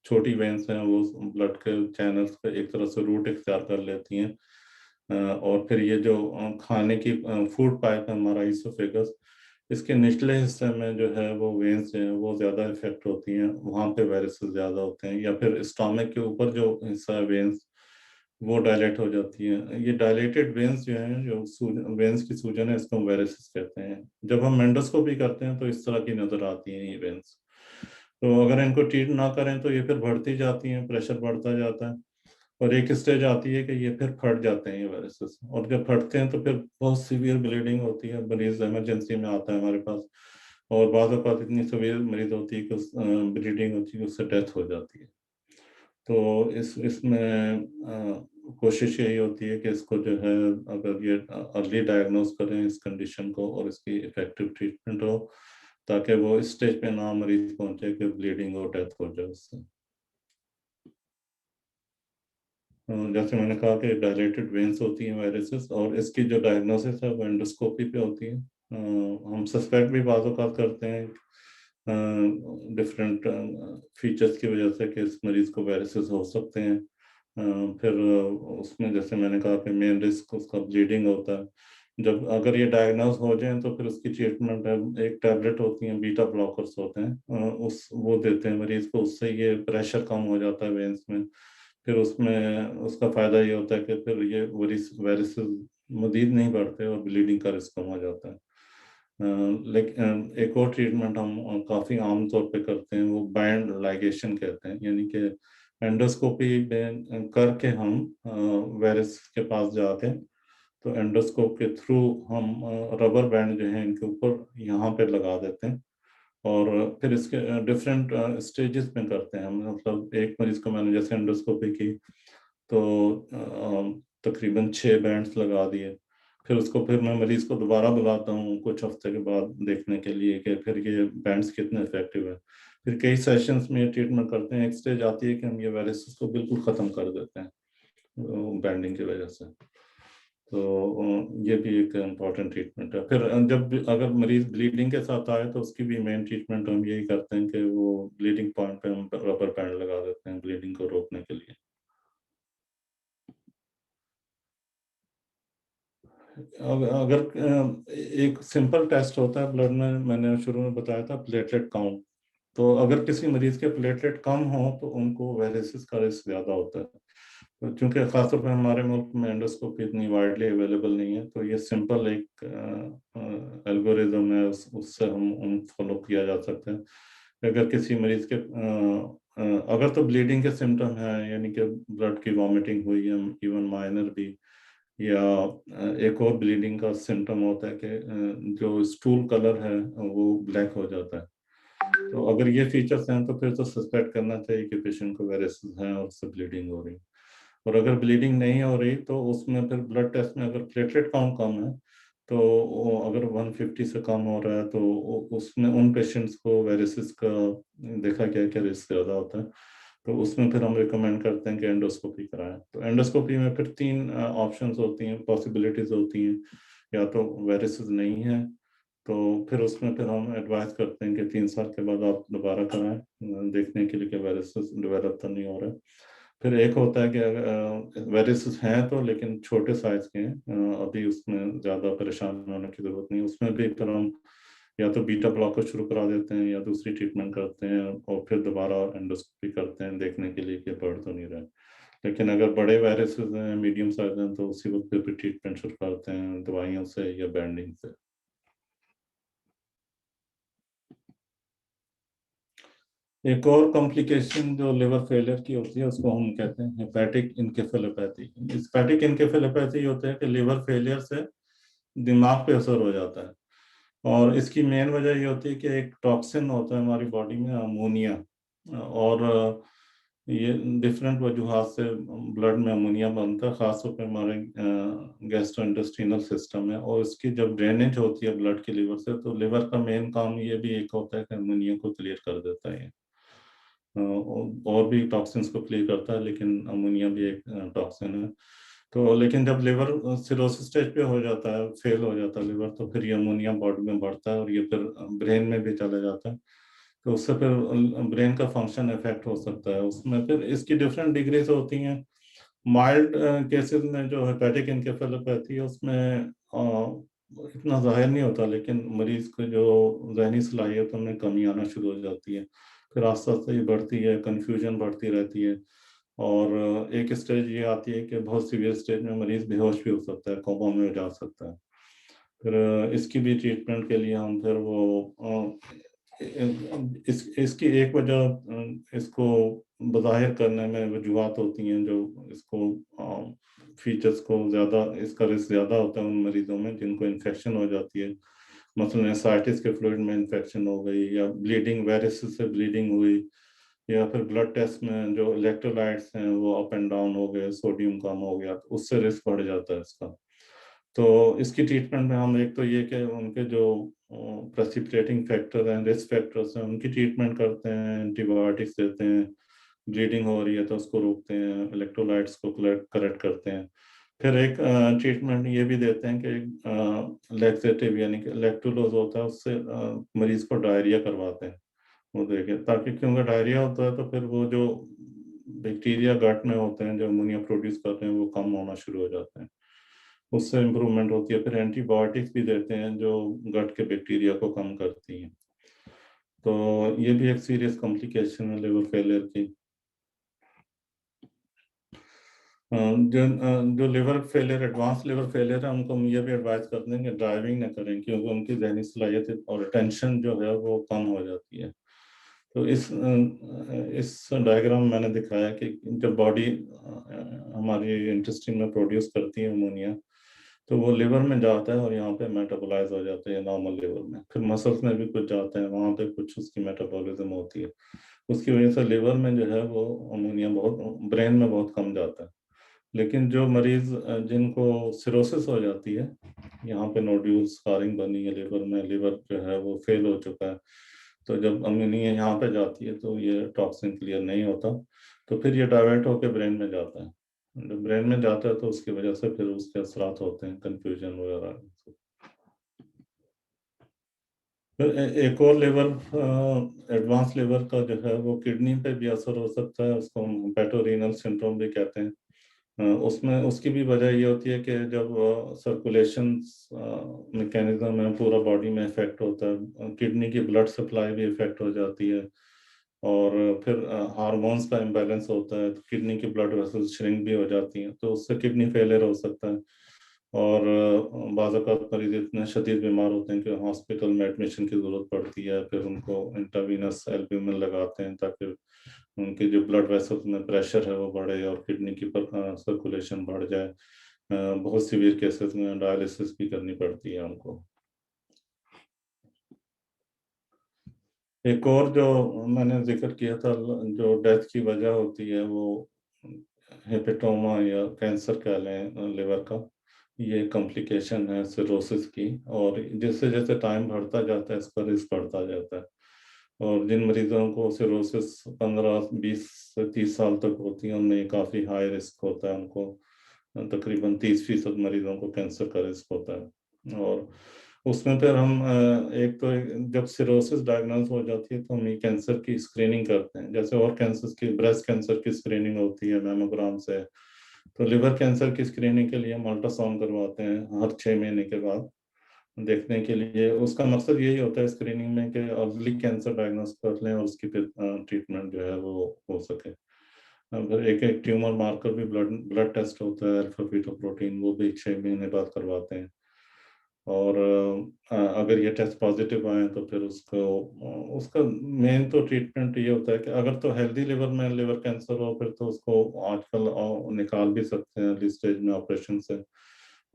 छोटी वेन्स हैं वो ब्लड के चैनल्स पे एक तरह से रूट इख्तियार कर लेती हैं। और फिर ये जो खाने की फूड पाइप है हमारा ईसोफेगस, इसके निचले हिस्से में जो है वो वेन्स जो है वो ज़्यादा इफेक्ट होती हैं, वहाँ पे वायरसेस ज़्यादा होते हैं। या फिर स्टोमक के ऊपर जो हिस्सा है वेन्स, वो डायलेट हो जाती हैं। ये डायलेटेड वेन्स जो हैं, जो वेन्स की सूजन है, इसको वायरसेस कहते हैं। जब हम एंडोस्कोपी करते हैं तो इस तरह की नज़र आती हैं ये वेन्स। तो अगर इनको ट्रीट ना करें तो ये फिर बढ़ती जाती हैं, प्रेशर बढ़ता जाता है, और एक स्टेज आती है कि ये फिर फट जाते हैं ये वायरसेस। और जब फटते हैं तो फिर बहुत सीवियर ब्लीडिंग होती है, मरीज इमरजेंसी में आता है हमारे पास, और बाद औक़ात इतनी सीवियर मरीज होती है कि ब्लीडिंग होती है, उससे डेथ हो जाती है। तो इसमें कोशिश यही होती है कि इसको जो है, अगर ये अर्ली डायग्नोज करें इस कंडीशन को और इसकी इफेक्टिव ट्रीटमेंट हो, ताकि वो इस स्टेज पे ना मरीज पहुंचे कि ब्लीडिंग और डेथ हो जाए उससे। जैसे मैंने कहा कि डायलेटेड वेन्स होती हैं वायरसेस, और इसकी जो डायग्नोसिस है वो एंडोस्कोपी पे होती है। हम सस्पेक्ट भी बाज़ औक़ात करते हैं डिफरेंट फीचर्स की वजह से कि इस मरीज को वायरसेस हो सकते हैं। फिर उसमें जैसे मैंने कहा कि मेन रिस्क उसका ब्लीडिंग होता है। जब अगर ये डायग्नोज हो जाए तो फिर उसकी ट्रीटमेंट है, एक टैबलेट होती है, बीटा ब्लॉकर्स होते हैं, उस वो देते हैं मरीज को, उससे ये प्रेशर कम हो जाता है वेन्स में। फिर उसमें उसका फायदा ये होता है कि फिर ये वायरसेस मजीद नहीं बढ़ते और ब्लीडिंग का रिस्क कम हो जाता है। लेकिन एक और ट्रीटमेंट हम काफ़ी आम तौर पे करते हैं, वो बैंड लाइगेशन कहते हैं, यानी कि एंडोस्कोपी करके हम वायरस के पास जाके, तो एंडोस्कोप के थ्रू हम रबर बैंड जो है इनके ऊपर यहाँ पे लगा देते हैं, और फिर इसके डिफरेंट स्टेजेस में करते हैं हम। मतलब एक मरीज को मैंने जैसे एंडोस्कोपी की तो तकरीबन 6 बैंड्स लगा दिए। फिर उसको फिर मैं मरीज को दोबारा बुलाता हूँ कुछ हफ्ते के बाद देखने के लिए कि फिर ये बैंड्स कितने इफेक्टिव है। फिर कई सेशंस में ये ट्रीटमेंट करते हैं। एक स्टेज आती है कि हम ये वायरसेस को बिल्कुल ख़त्म कर देते हैं बैंडिंग की वजह से। तो ये भी एक इम्पॉर्टेंट ट्रीटमेंट है। फिर अगर मरीज ब्लीडिंग के साथ आए तो उसकी भी मेन ट्रीटमेंट हम यही करते हैं कि वो ब्लीडिंग पॉइंट पे हम रबर बैंड लगा देते हैं ब्लीडिंग को रोकने के लिए। अगर एक सिंपल टेस्ट होता है ब्लड में, मैंने शुरू में बताया था, प्लेटलेट काउंट। तो अगर किसी मरीज के प्लेटलेट कम हो तो उनको वायरसेस का रिस्क ज़्यादा होता है। तो चूंकि खासतौर पर हमारे मुल्क में एंडोस्कोपी इतनी वाइडली अवेलेबल नहीं है, तो ये सिंपल एक एल्गोरिज्म है, उससे हम फॉलो किया जा सकता है। अगर किसी मरीज के अगर तो ब्लीडिंग के सिम्टम है, यानी कि ब्लड की वॉमिटिंग हुई है इवन माइनर भी, या एक और ब्लीडिंग का सिम्टम होता है कि जो स्टूल कलर है वो ब्लैक हो जाता है। तो अगर ये फीचर्स हैं तो फिर तो सस्पेक्ट करना चाहिए कि पेशेंट को वायरसेस हैं और उससे ब्लीडिंग हो रही है। और अगर ब्लीडिंग नहीं हो रही तो उसमें फिर ब्लड टेस्ट में अगर प्लेटलेट काउंट कम है, तो अगर 150 से कम हो रहा है तो उसमें उन पेशेंट्स को वायरसेस का देखा गया कि रिस्क ज़्यादा होता है। तो उसमें फिर हम रिकमेंड करते हैं कि एंडोस्कोपी कराएं। तो एंडोस्कोपी में फिर 3 ऑप्शंस होती हैं, पॉसिबिलिटीज होती हैं। या तो वायरसेस नहीं है तो फिर उसमें फिर हम एडवाइस करते हैं कि 3 साल के बाद आप दोबारा कराएं, देखने के लिए कि वायरसेस डेवलप तो नहीं हो रहा है। फिर एक होता है कि वायरसेस हैं तो लेकिन छोटे साइज के हैं, अभी उसमें ज़्यादा परेशान होने की ज़रूरत नहीं। उसमें भी फिर हम या तो बीटा ब्लॉकर शुरू करा देते हैं या दूसरी ट्रीटमेंट करते हैं, और फिर दोबारा एंडोस्कोपी करते हैं देखने के लिए कि बढ़ तो नहीं रहा है। लेकिन अगर बड़े वायरसेस हैं, मीडियम साइज हैं, तो उसी वक्त फिर ट्रीटमेंट शुरू करते हैं दवाइयों से या बैंडिंग से। एक और कॉम्प्लिकेशन जो लिवर फेलियर की होती है उसको हम कहते हैं हेपेटिक इनकेफेलोपैथी। इस हेपेटिक इनकेफेलोपैथी होता है कि लिवर फेलियर से दिमाग पे असर हो जाता है, और इसकी मेन वजह ये होती है कि एक टॉक्सिन होता है हमारी बॉडी में, अमोनिया, और ये डिफरेंट वजूहात से ब्लड में अमोनिया बनता है, खासतौर पर हमारे गैस्ट्रोइंटेस्टिनल सिस्टम में। और इसकी जब ड्रेनेज होती है ब्लड के लिवर से, तो लिवर का मेन काम ये भी एक होता है कि अमोनिया को क्लियर कर देता है। और भी टॉक्सिन्स को क्लियर करता है, लेकिन अमोनिया भी एक टॉक्सिन है। तो लेकिन जब लिवर सिरोसिस स्टेज पे हो जाता है, फेल हो जाता है लिवर, तो फिर ये अमोनिया बॉडी में बढ़ता है और ये फिर ब्रेन में भी चला जाता है। तो उससे फिर ब्रेन का फंक्शन इफेक्ट हो सकता है। उसमें फिर इसकी डिफरेंट डिग्रीज होती हैं। माइल्ड केसेस में जो हेपेटिक इनकेफेलोपैथी है उसमें इतना जाहिर नहीं होता, लेकिन मरीज को जो जहनी सलाहियतों में कमी आना शुरू हो जाती है। फिर आस्ते आस्ते ये बढ़ती है, कन्फ्यूजन बढ़ती रहती है, और एक स्टेज ये आती है कि बहुत सीवियर स्टेज में मरीज बेहोश भी हो सकता है, कोमा में जा सकता है। फिर इसकी भी ट्रीटमेंट के लिए हम फिर वो इसकी एक वजह इसको बज़ाहिर करने में वजूहत होती हैं, जो इसको फीचर्स को ज़्यादा, इसका रिस्क ज़्यादा होता है उन मरीजों में जिनको इन्फेक्शन हो जाती है। मसलन एसाइटिस के फ्लूइड में इन्फेक्शन हो गई, या ब्लीडिंग, वायरस से ब्लीडिंग हुई, या फिर ब्लड टेस्ट में जो इलेक्ट्रोलाइट्स हैं वो अप एंड डाउन हो गए, सोडियम कम हो गया, तो उससे रिस्क बढ़ जाता है इसका। तो इसकी ट्रीटमेंट में हम एक तो ये कि उनके जो प्रेसिपिटेटिंग फैक्टर हैं, रिस्क फैक्टर्स हैं, उनकी ट्रीटमेंट करते हैं, एंटीबायोटिक्स देते हैं, ब्लीडिंग हो रही है तो उसको रोकते हैं, इलेक्ट्रोलाइट्स को करेक्ट करते हैं। फिर एक ट्रीटमेंट ये भी देते हैं कि लैक्सेटिव यानी कि लैक्टुलोज होता है, उससे मरीज को डायरिया करवाते हैं वो देखें, ताकि क्योंकि डायरिया होता है तो फिर वो जो बैक्टीरिया गट में होते हैं जो अमोनिया प्रोड्यूस करते हैं वो कम होना शुरू हो जाते हैं, उससे इम्प्रूवमेंट होती है। फिर एंटीबायोटिक्स भी देते हैं जो गट के बैक्टीरिया को कम करती हैं। तो ये भी एक सीरियस कॉम्प्लिकेशन है लिवर फेलियर की। जो liver failure, advance liver failure है, उनको हम ये भी एडवाइस करते हैं कि ड्राइविंग ना करें, क्योंकि उनकी जहनी सलाहियत और टेंशन जो है वो कम हो जाती है। तो इस डायग्राम में मैंने दिखाया कि जब बॉडी हमारी इंटेस्टाइन में प्रोड्यूस करती है अमोनिया, तो वो लिवर में जाता है और यहाँ पे मेटाबोलाइज हो जाता है नॉर्मल लिवर में। फिर मसल्स में भी कुछ जाते हैं, वहाँ पे कुछ उसकी मेटाबॉलिज्म होती है। उसकी वजह से लिवर में जो है वो अमोनिया बहुत, ब्रेन में बहुत कम जाता है। लेकिन जो मरीज जिनको सिरोसिस हो जाती है, यहाँ पे नोड्यूल स्कारिंग बनी है लिवर में, लिवर जो है वो फेल हो चुका है, तो जब अमोनिया यहाँ पे जाती है तो ये टॉक्सिन क्लियर नहीं होता, तो फिर ये डाइवर्ट होकर ब्रेन में जाता है। जब ब्रेन में जाता है तो उसकी वजह से फिर उसके असरात होते हैं, कंफ्यूजन वगैरह। फिर एक और लिवर, एडवांस लिवर का जो है वो किडनी पे भी असर हो सकता है, उसको हम हेपेटोरेनल सिंड्रोम भी कहते हैं। उसमें उसकी भी वजह ये होती है कि जब सर्कुलेशन मैकेनिज्म है पूरा बॉडी में इफेक्ट होता है, किडनी की ब्लड सप्लाई भी इफेक्ट हो जाती है, और फिर हार्मोन्स का इम्बैलेंस होता है, तो किडनी की ब्लड वेसल्स श्रिंक भी हो जाती हैं, तो उससे किडनी फेलियर हो सकता है। और बाज़ औक़ात मरीज इतने शदीद बीमार होते हैं कि हॉस्पिटल में एडमिशन की ज़रूरत पड़ती है, फिर उनको इंट्रावीनस एल्ब्यूमिन लगाते हैं ताकि उनके जो ब्लड वेसल्स में प्रेशर है वो बढ़े और किडनी की सर्कुलेशन बढ़ जाए। बहुत सीवियर केसेस में डायलिसिस भी करनी पड़ती है उनको। एक और जो मैंने जिक्र किया था, जो डेथ की वजह होती है वो हेपेटोमा या कैंसर कह लें लिवर का, ये कॉम्प्लिकेशन है सिरोसिस की, और जैसे जैसे टाइम बढ़ता जाता है इसका रिस्क बढ़ता जाता है। और जिन मरीजों को सिरोसिस 15-20 से 30 साल तक होती है उनमें ये काफ़ी हाई रिस्क होता है, उनको तकरीबन 30% मरीजों को कैंसर का रिस्क होता है। और उसमें फिर हम एक तो जब सिरोसिस डायग्नोज हो जाती है तो हम ये कैंसर की स्क्रीनिंग करते हैं, जैसे और कैंसर की, ब्रेस्ट कैंसर की स्क्रीनिंग होती है मैमोग्राम से, तो लिवर कैंसर की स्क्रीनिंग के लिए हम अल्ट्रासाउंड करवाते हैं हर 6 महीने के बाद देखने के लिए। उसका मकसद यही होता है स्क्रीनिंग में कि अर्ली कैंसर डायग्नोज कर लें और उसकी फिर ट्रीटमेंट जो है वो हो सके। फिर एक एक ट्यूमर मार्कर भी ब्लड ब्लड टेस्ट होता है, अल्फा फीटोप्रोटीन, वो भी 6 महीने बाद करवाते हैं। और अगर ये टेस्ट पॉजिटिव आए तो फिर उसको उसका मेन तो ट्रीटमेंट ये होता है कि अगर तो हेल्दी लिवर में लिवर कैंसर हो फिर तो उसको आजकल निकाल भी सकते हैं अर्ली स्टेज में ऑपरेशन से,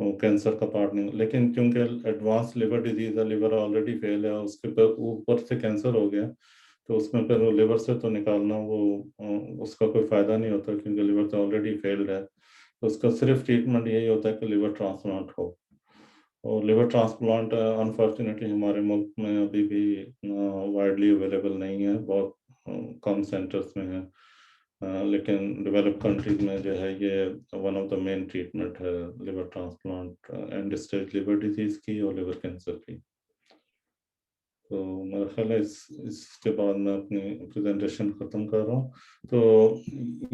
वो कैंसर का पार्ट नहीं। लेकिन क्योंकि एडवांस लिवर डिजीज है, लिवर ऑलरेडी फेल है, उसके ऊपर से कैंसर हो गया, तो उसमें फिर वो लिवर से तो निकालना वो उसका कोई फायदा नहीं होता, क्योंकि लिवर तो ऑलरेडी फेल्ड है। तो उसका सिर्फ ट्रीटमेंट यही होता है कि लिवर ट्रांसप्लांट हो। और लिवर ट्रांसप्लांट अनफॉर्चुनेटली हमारे मुल्क में अभी भी वाइडली अवेलेबल नहीं है, बहुत कम सेंटर्स में है। लेकिन डेवलप कंट्रीज में जो है ये one of the main treatment है liver transplant, end stage liver disease की और लिवर कैंसर की। तो मेरा ख्याल है इसके बाद मैं अपनी प्रेजेंटेशन ख़त्म कर रहा हूँ। तो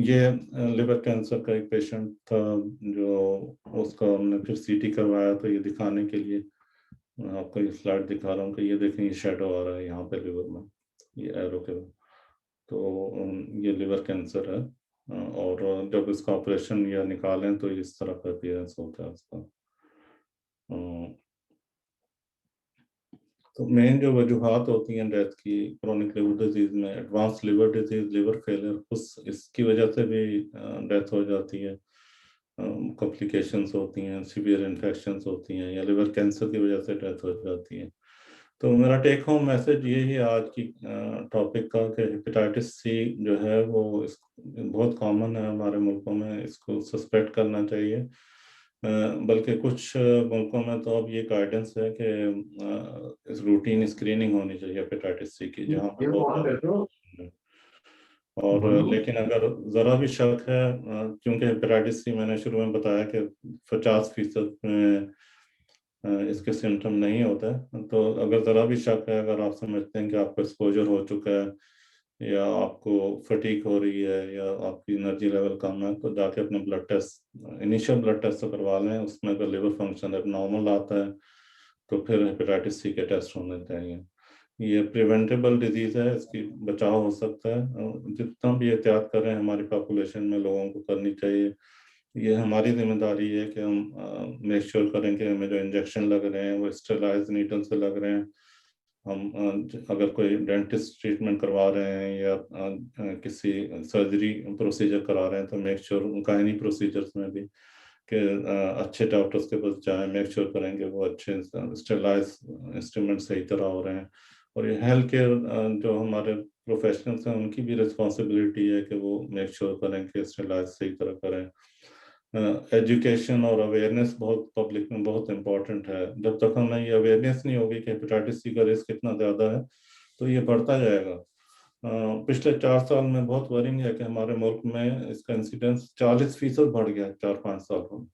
ये लिवर कैंसर का एक पेशेंट था जो, उसका हमने फिर सीटी करवाया, तो ये दिखाने के लिए मैं आपको ये स्लाइड दिखा रहा हूँ कि ये देखें, ये शेडो आ रहा है यहाँ पे लिवर में, ये एरो के। तो ये लिवर कैंसर है, और जब इसका ऑपरेशन या निकालें तो इस तरह का अपीयरेंस होता है उसका। तो मेन जो वजूहत होती हैं डेथ की क्रोनिक लिवर डिजीज में, advance liver disease, liver failure, उस इसकी वजह से भी डेथ हो जाती है, कॉम्प्लिकेशंस होती हैं, सीवियर इन्फेक्शंस होती हैं, या लिवर कैंसर की वजह से डेथ हो जाती है। तो मेरा टेक होम मैसेज यही है आज की टॉपिक का कि हेपेटाइटिस सी जो है वो बहुत कॉमन है हमारे मुल्कों में, इसको सस्पेक्ट करना चाहिए। बल्कि कुछ मुल्कों में तो अब ये गाइडेंस है कि इस रूटीन स्क्रीनिंग होनी चाहिए हेपेटाइटिस सी की, जहाँ पर बहुत और लेकिन अगर ज़रा भी शक है, क्योंकि हेपेटाइटिस सी मैंने शुरू में बताया कि 50% में इसके सिम्टम नहीं होता है, तो अगर ज़रा भी शक है, अगर आप समझते हैं कि आपको एक्सपोजर हो चुका है या आपको फटीक हो रही है या आपकी एनर्जी लेवल कम है, तो जाके अपने blood test, initial blood test तो करवा लें। उसमें अगर लिवर फंक्शन एबनॉर्मल आता है तो फिर हेपेटाइटिस सी के टेस्ट होने चाहिए। ये प्रिवेंटेबल डिजीज़ है, इसकी बचाव हो सकता है। जितना भी एहतियात करें हमारी पॉपुलेशन में लोगों को करनी चाहिए। ये हमारी जिम्मेदारी है कि हम मेक श्योर करें कि हमें जो इंजेक्शन लग रहे हैं वो स्टेलाइज नीडल से लग रहे हैं। हम अगर कोई डेंटिस्ट ट्रीटमेंट करवा रहे हैं या किसी सर्जरी प्रोसीजर करा रहे हैं तो मेक श्योर गायनी प्रोसीजर्स में भी कि अच्छे डॉक्टर्स के पास जाएं, मेक श्योर करें कि वो अच्छे स्टेलाइज इंस्ट्रूमेंट सही तरह हो रहे हैं। और ये हेल्थ केयर जो हमारे प्रोफेशनल्स हैं उनकी भी रिस्पॉन्सिबिलिटी है कि वो मेक श्योर करें कि स्टेलाइज सही तरह करें। एजुकेशन और अवेयरनेस बहुत पब्लिक में बहुत इम्पोर्टेंट है। जब तक हमें ये अवेयरनेस नहीं होगी कि हेपेटाइटिस सी का रिस्क कितना ज़्यादा है तो ये बढ़ता जाएगा। पिछले 4 साल में बहुत वरिंग है कि हमारे मुल्क में इसका इंसिडेंस 40% बढ़ गया 4-5 सालों में।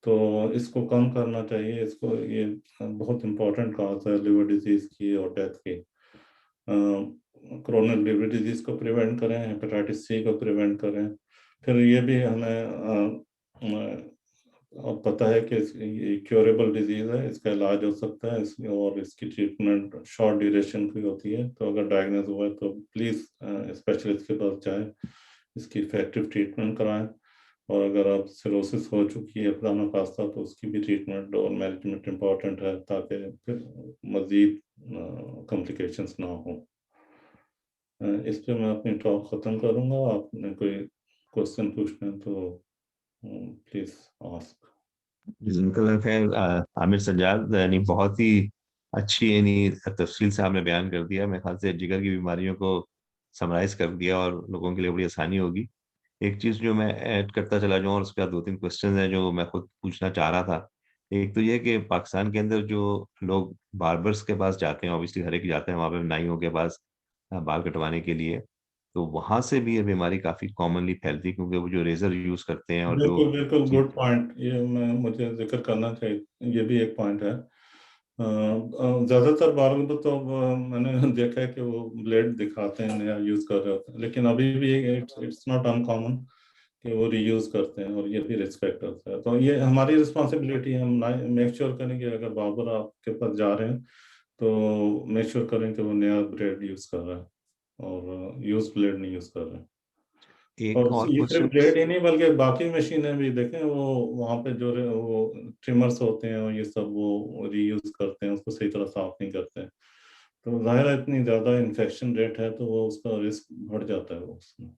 तो इसको कम करना चाहिए। इसको ये बहुत इम्पोर्टेंट कॉज है लिवर डिजीज की और डेथ की। क्रोनिक लिवर डिजीज को प्रिवेंट करें, हेपेटाइटिस सी को प्रिवेंट करें। फिर ये भी हमें अब पता है कि ये क्योरेबल डिजीज है, इसका इलाज हो सकता है और इसकी ट्रीटमेंट शॉर्ट ड्यूरेशन की होती है। तो अगर डायग्नोज हुआ है तो प्लीज़ स्पेशलिस्ट के पास जाएं, इसकी इफेक्टिव ट्रीटमेंट कराएं। और अगर अब सिरोसिस हो चुकी है खुदा खास्ता तो उसकी भी ट्रीटमेंट और मैनेजमेंट इम्पॉर्टेंट है ताकि फिर मज़ीद कॉम्प्लिकेशंस ना हो। इस पे मैं अपनी टॉक ख़त्म करूँगा। आपने कोई क्वेश्चन पूछना है तो प्लीज़ आस्क। जज़ाकल्लाह खैर आमिर सज्जाद, यानी बहुत ही अच्छी यानी तफसील से आपने बयान कर दिया। मेरे ख्याल से जिगर की बीमारियों को समराइज कर दिया और लोगों के लिए बड़ी आसानी होगी। एक चीज़ जो मैं ऐड करता चला जाऊँ और उसके बाद 2-3 क्वेश्चन हैं जो मैं खुद पूछना चाह रहा था। एक तो ये कि पाकिस्तान के अंदर जो लोग बार्बर्स के पास जाते हैं, ऑब्वियसली हर एक जाते हैं वहाँ पे नाइयों के पास बाल कटवाने के लिए, तो वहाँ से भी ये बीमारी काफ़ी कॉमनली फैलती है क्योंकि वो जो रेजर यूज़ करते हैं और जो बिल्कुल बिल्कुल, चीज़। Good point. ये मैं मुझे जिक्र करना चाहिए, ये भी एक पॉइंट है। ज्यादातर बालों में तो मैंने देखा है कि वो ब्लेड दिखाते हैं या यूज कर रहे होते हैं, लेकिन अभी भी इट्स नॉट अनकॉमन कि वो रीयूज करते हैं और ये भी रिस्क फैक्टर्स है। तो ये हमारी रिस्पॉन्सिबिलिटी है, हम मेक श्योर करें कि अगर बार्बर आपके पास जा रहे हैं तो मेक श्योर करें कि वो नया ब्लेड यूज कर रहा है और यूज ब्लेड नहीं यूज कर रहे हैं। और एक और ये सिर्फ क्वेश्चन। ब्लेड ही नहीं बल्कि बाकी मशीनें भी देखें, वो वहाँ पे जो वो ट्रिमर्स होते हैं और ये सब वो रीयूज करते हैं, उसको सही तरह साफ नहीं करते हैं। तो जाहिर है इतनी ज़्यादा इन्फेक्शन रेट है तो वो उसका रिस्क बढ़ जाता है वो उसमें।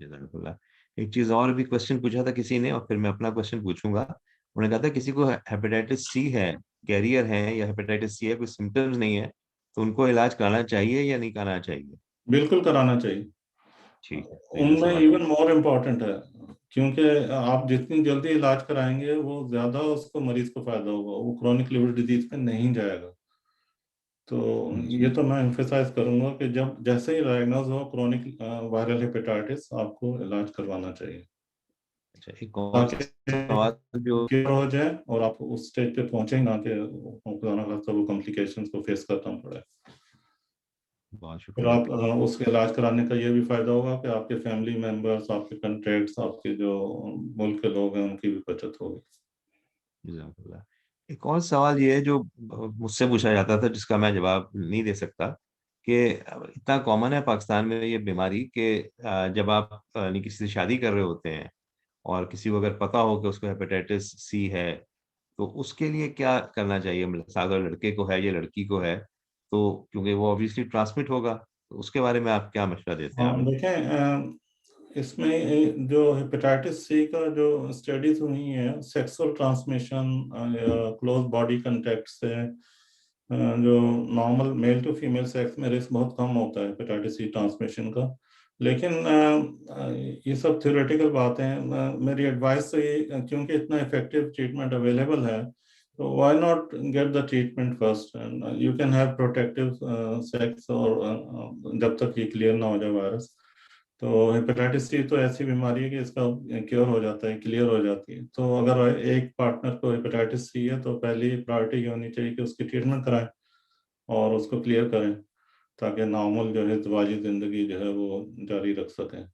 जज़ाकल्लाह। एक चीज और भी क्वेश्चन पूछा था किसी ने और फिर मैं अपना क्वेश्चन पूछूंगा। उन्होंने कहा था किसी को हेपेटाइटिस सी है, कैरियर है या हेपेटाइटिस सी है, कोई सिम्टम्स नहीं है, तो उनको इलाज कराना चाहिए या नहीं कराना चाहिए? बिल्कुल कराना चाहिए। ठीक है, तो ये उनमें सवाल इवन मोर इम्पोर्टेंट है, क्योंकि आप जितनी जल्दी इलाज कराएंगे वो ज़्यादा उसको मरीज को फायदा होगा, वो क्रोनिक लिवर डिजीज पे नहीं जाएगा। तो ये जी। तो मैं एम्फेसाइज करूंगा कि जब जैसे ही डायग्नोज हो क्रोनिक वायरल हेपेटाइटिस, आपको इलाज करवाना चाहिए अच्छा, एक और ताकि सवाल जो। क्योर हो जाए और आप उस स्टेज पे पहुंचे ना कि खुदा ना खास्ता वो कॉम्प्लिकेशंस को फेस करना पड़े। बहुत फिर शुक्रिया। आप उसके इलाज कराने का ये भी फायदा होगा कि आपके फैमिली मेंबर्स, आपके कंटेक्ट्स, आपके जो मुल्क के लोग हैं उनकी भी बचत होगी। जज़ाकल्लाह। एक और सवाल ये है जो मुझसे पूछा जाता था जिसका मैं जवाब नहीं दे सकता कि इतना कॉमन है पाकिस्तान में ये बीमारी कि जब आप यानी किसी से शादी कर रहे होते हैं और किसी को अगर पता हो कि उसको हेपेटाइटिस सी है, तो उसके लिए क्या करना चाहिए? मतलब अगर लड़के को है या लड़की को है, तो क्योंकि वो ऑब्वियसली ट्रांसमिट होगा, तो उसके बारे में आप क्या मशवरा देते हैं हाँ आमिर? देखें, इसमें जो हेपेटाइटिस सी का जो स्टडीज हुई है सेक्सुअल ट्रांसमिशन या क्लोज बॉडी कांटेक्ट से जो normal male to female sex में रिस्क बहुत कम होता है हेपेटाइटिस सी ट्रांसमिशन का। लेकिन ये सब थ्योरेटिकल बातें हैं। मेरी एडवाइस तो ये, क्योंकि इतना इफेक्टिव ट्रीटमेंट अवेलेबल है, तो why not get the treatment first, and you can have protective sex, और जब तक ये क्लियर ना हो जाए वायरस। तो हेपेटाइटिस सी तो ऐसी बीमारी है कि इसका क्योर हो जाता है, क्लियर हो जाती है। तो अगर एक पार्टनर को हेपेटाइटिस सी है, तो पहली प्रायोरिटी ये होनी चाहिए कि उसकी ट्रीटमेंट कराएं और उसको क्लियर करें, ताकि नॉर्मल जो है दवाजी जिंदगी जो है वो जारी रख सकें।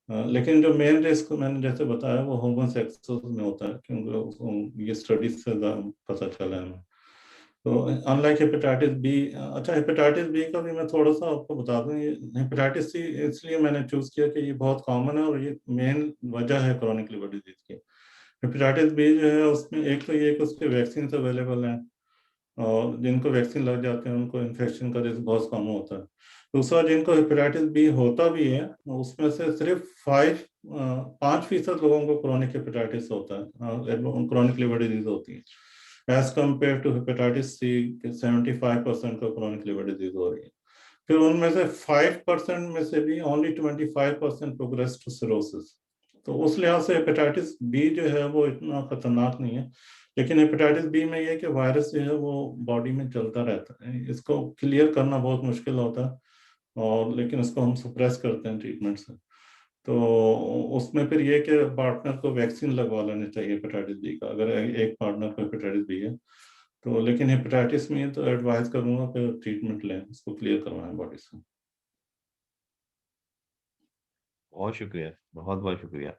लेकिन जो मेन रिस्क मैंने जैसे बताया वो होमोसेक्सुअल में होता है, क्योंकि ये स्टडीज से पता चला है हमें। तो अनलाइक हेपेटाइटिस बी, अच्छा हेपेटाइटिस बी का भी मैं थोड़ा सा आपको बता दूं। ये हेपेटाइटिस सी इसलिए मैंने चूज किया कि ये बहुत कॉमन है और ये मेन वजह है क्रॉनिक लिवर डिजीज की। हेपेटाइटिस बी जो है उसमें एक तो ये कि उसके वैक्सीन अवेलेबल हैं, और जिनको वैक्सीन लग जाते हैं उनको इन्फेक्शन का रिस्क बहुत कम होता है। दूसरा, जिनको हेपेटाइटिस बी होता भी है उसमें से सिर्फ 5% लोगों को क्रॉनिक हेपेटाइटिस होता है, क्रॉनिक लिवर डिजीज होती है, as compare to hepatitis C 75% को क्रॉनिक लिवर डिजीज हो रही है। फिर उनमें से 5% में से भी ओनली 25% प्रोग्रेस टू सिरोसिस। तो उस लिहाज से हेपेटाइटिस बी जो है वो इतना खतरनाक नहीं है। लेकिन हेपेटाइटिस बी में ये है कि वायरस जो है वो बॉडी में चलता रहता है, इसको क्लियर करना बहुत मुश्किल होता है, और लेकिन इसको हम सप्रेस करते हैं ट्रीटमेंट से। तो उसमें फिर ये कि पार्टनर को वैक्सीन लगवा लेना चाहिए हेपेटाइटिस बी का, अगर एक पार्टनर को हेपेटाइटिस बी है तो। लेकिन हेपेटाइटिस में तो एडवाइस करूंगा कि ट्रीटमेंट लें, इसको क्लियर करवाएं बॉडी से। बहुत शुक्रिया, बहुत बहुत शुक्रिया।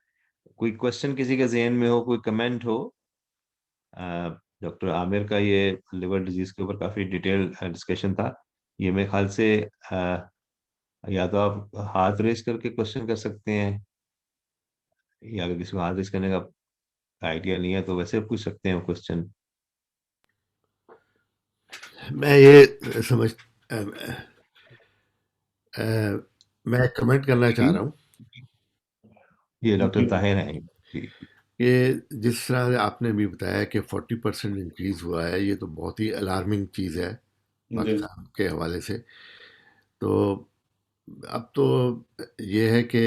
कोई क्वेश्चन किसी के जहन में हो, कोई कमेंट हो? डॉक्टर आमिर का ये लिवर डिजीज के ऊपर काफी डिटेल डिस्कशन था। ये मेरे ख्याल से या तो आप हाथ रेस करके क्वेश्चन कर सकते हैं, या अगर किसी को हाथ रेस करने का आइडिया नहीं है तो वैसे पूछ सकते हैं क्वेश्चन। मैं ये समझ अ, अ, मैं कमेंट करना चाह जी, रहा हूँ ये डॉक्टर ताहिर हैं जी। कि जिस तरह से आपने भी बताया कि 40% इंक्रीज हुआ है, ये तो बहुत ही अलार्मिंग चीज़ है जी पाकिस्तान के हवाले से। तो अब तो ये है कि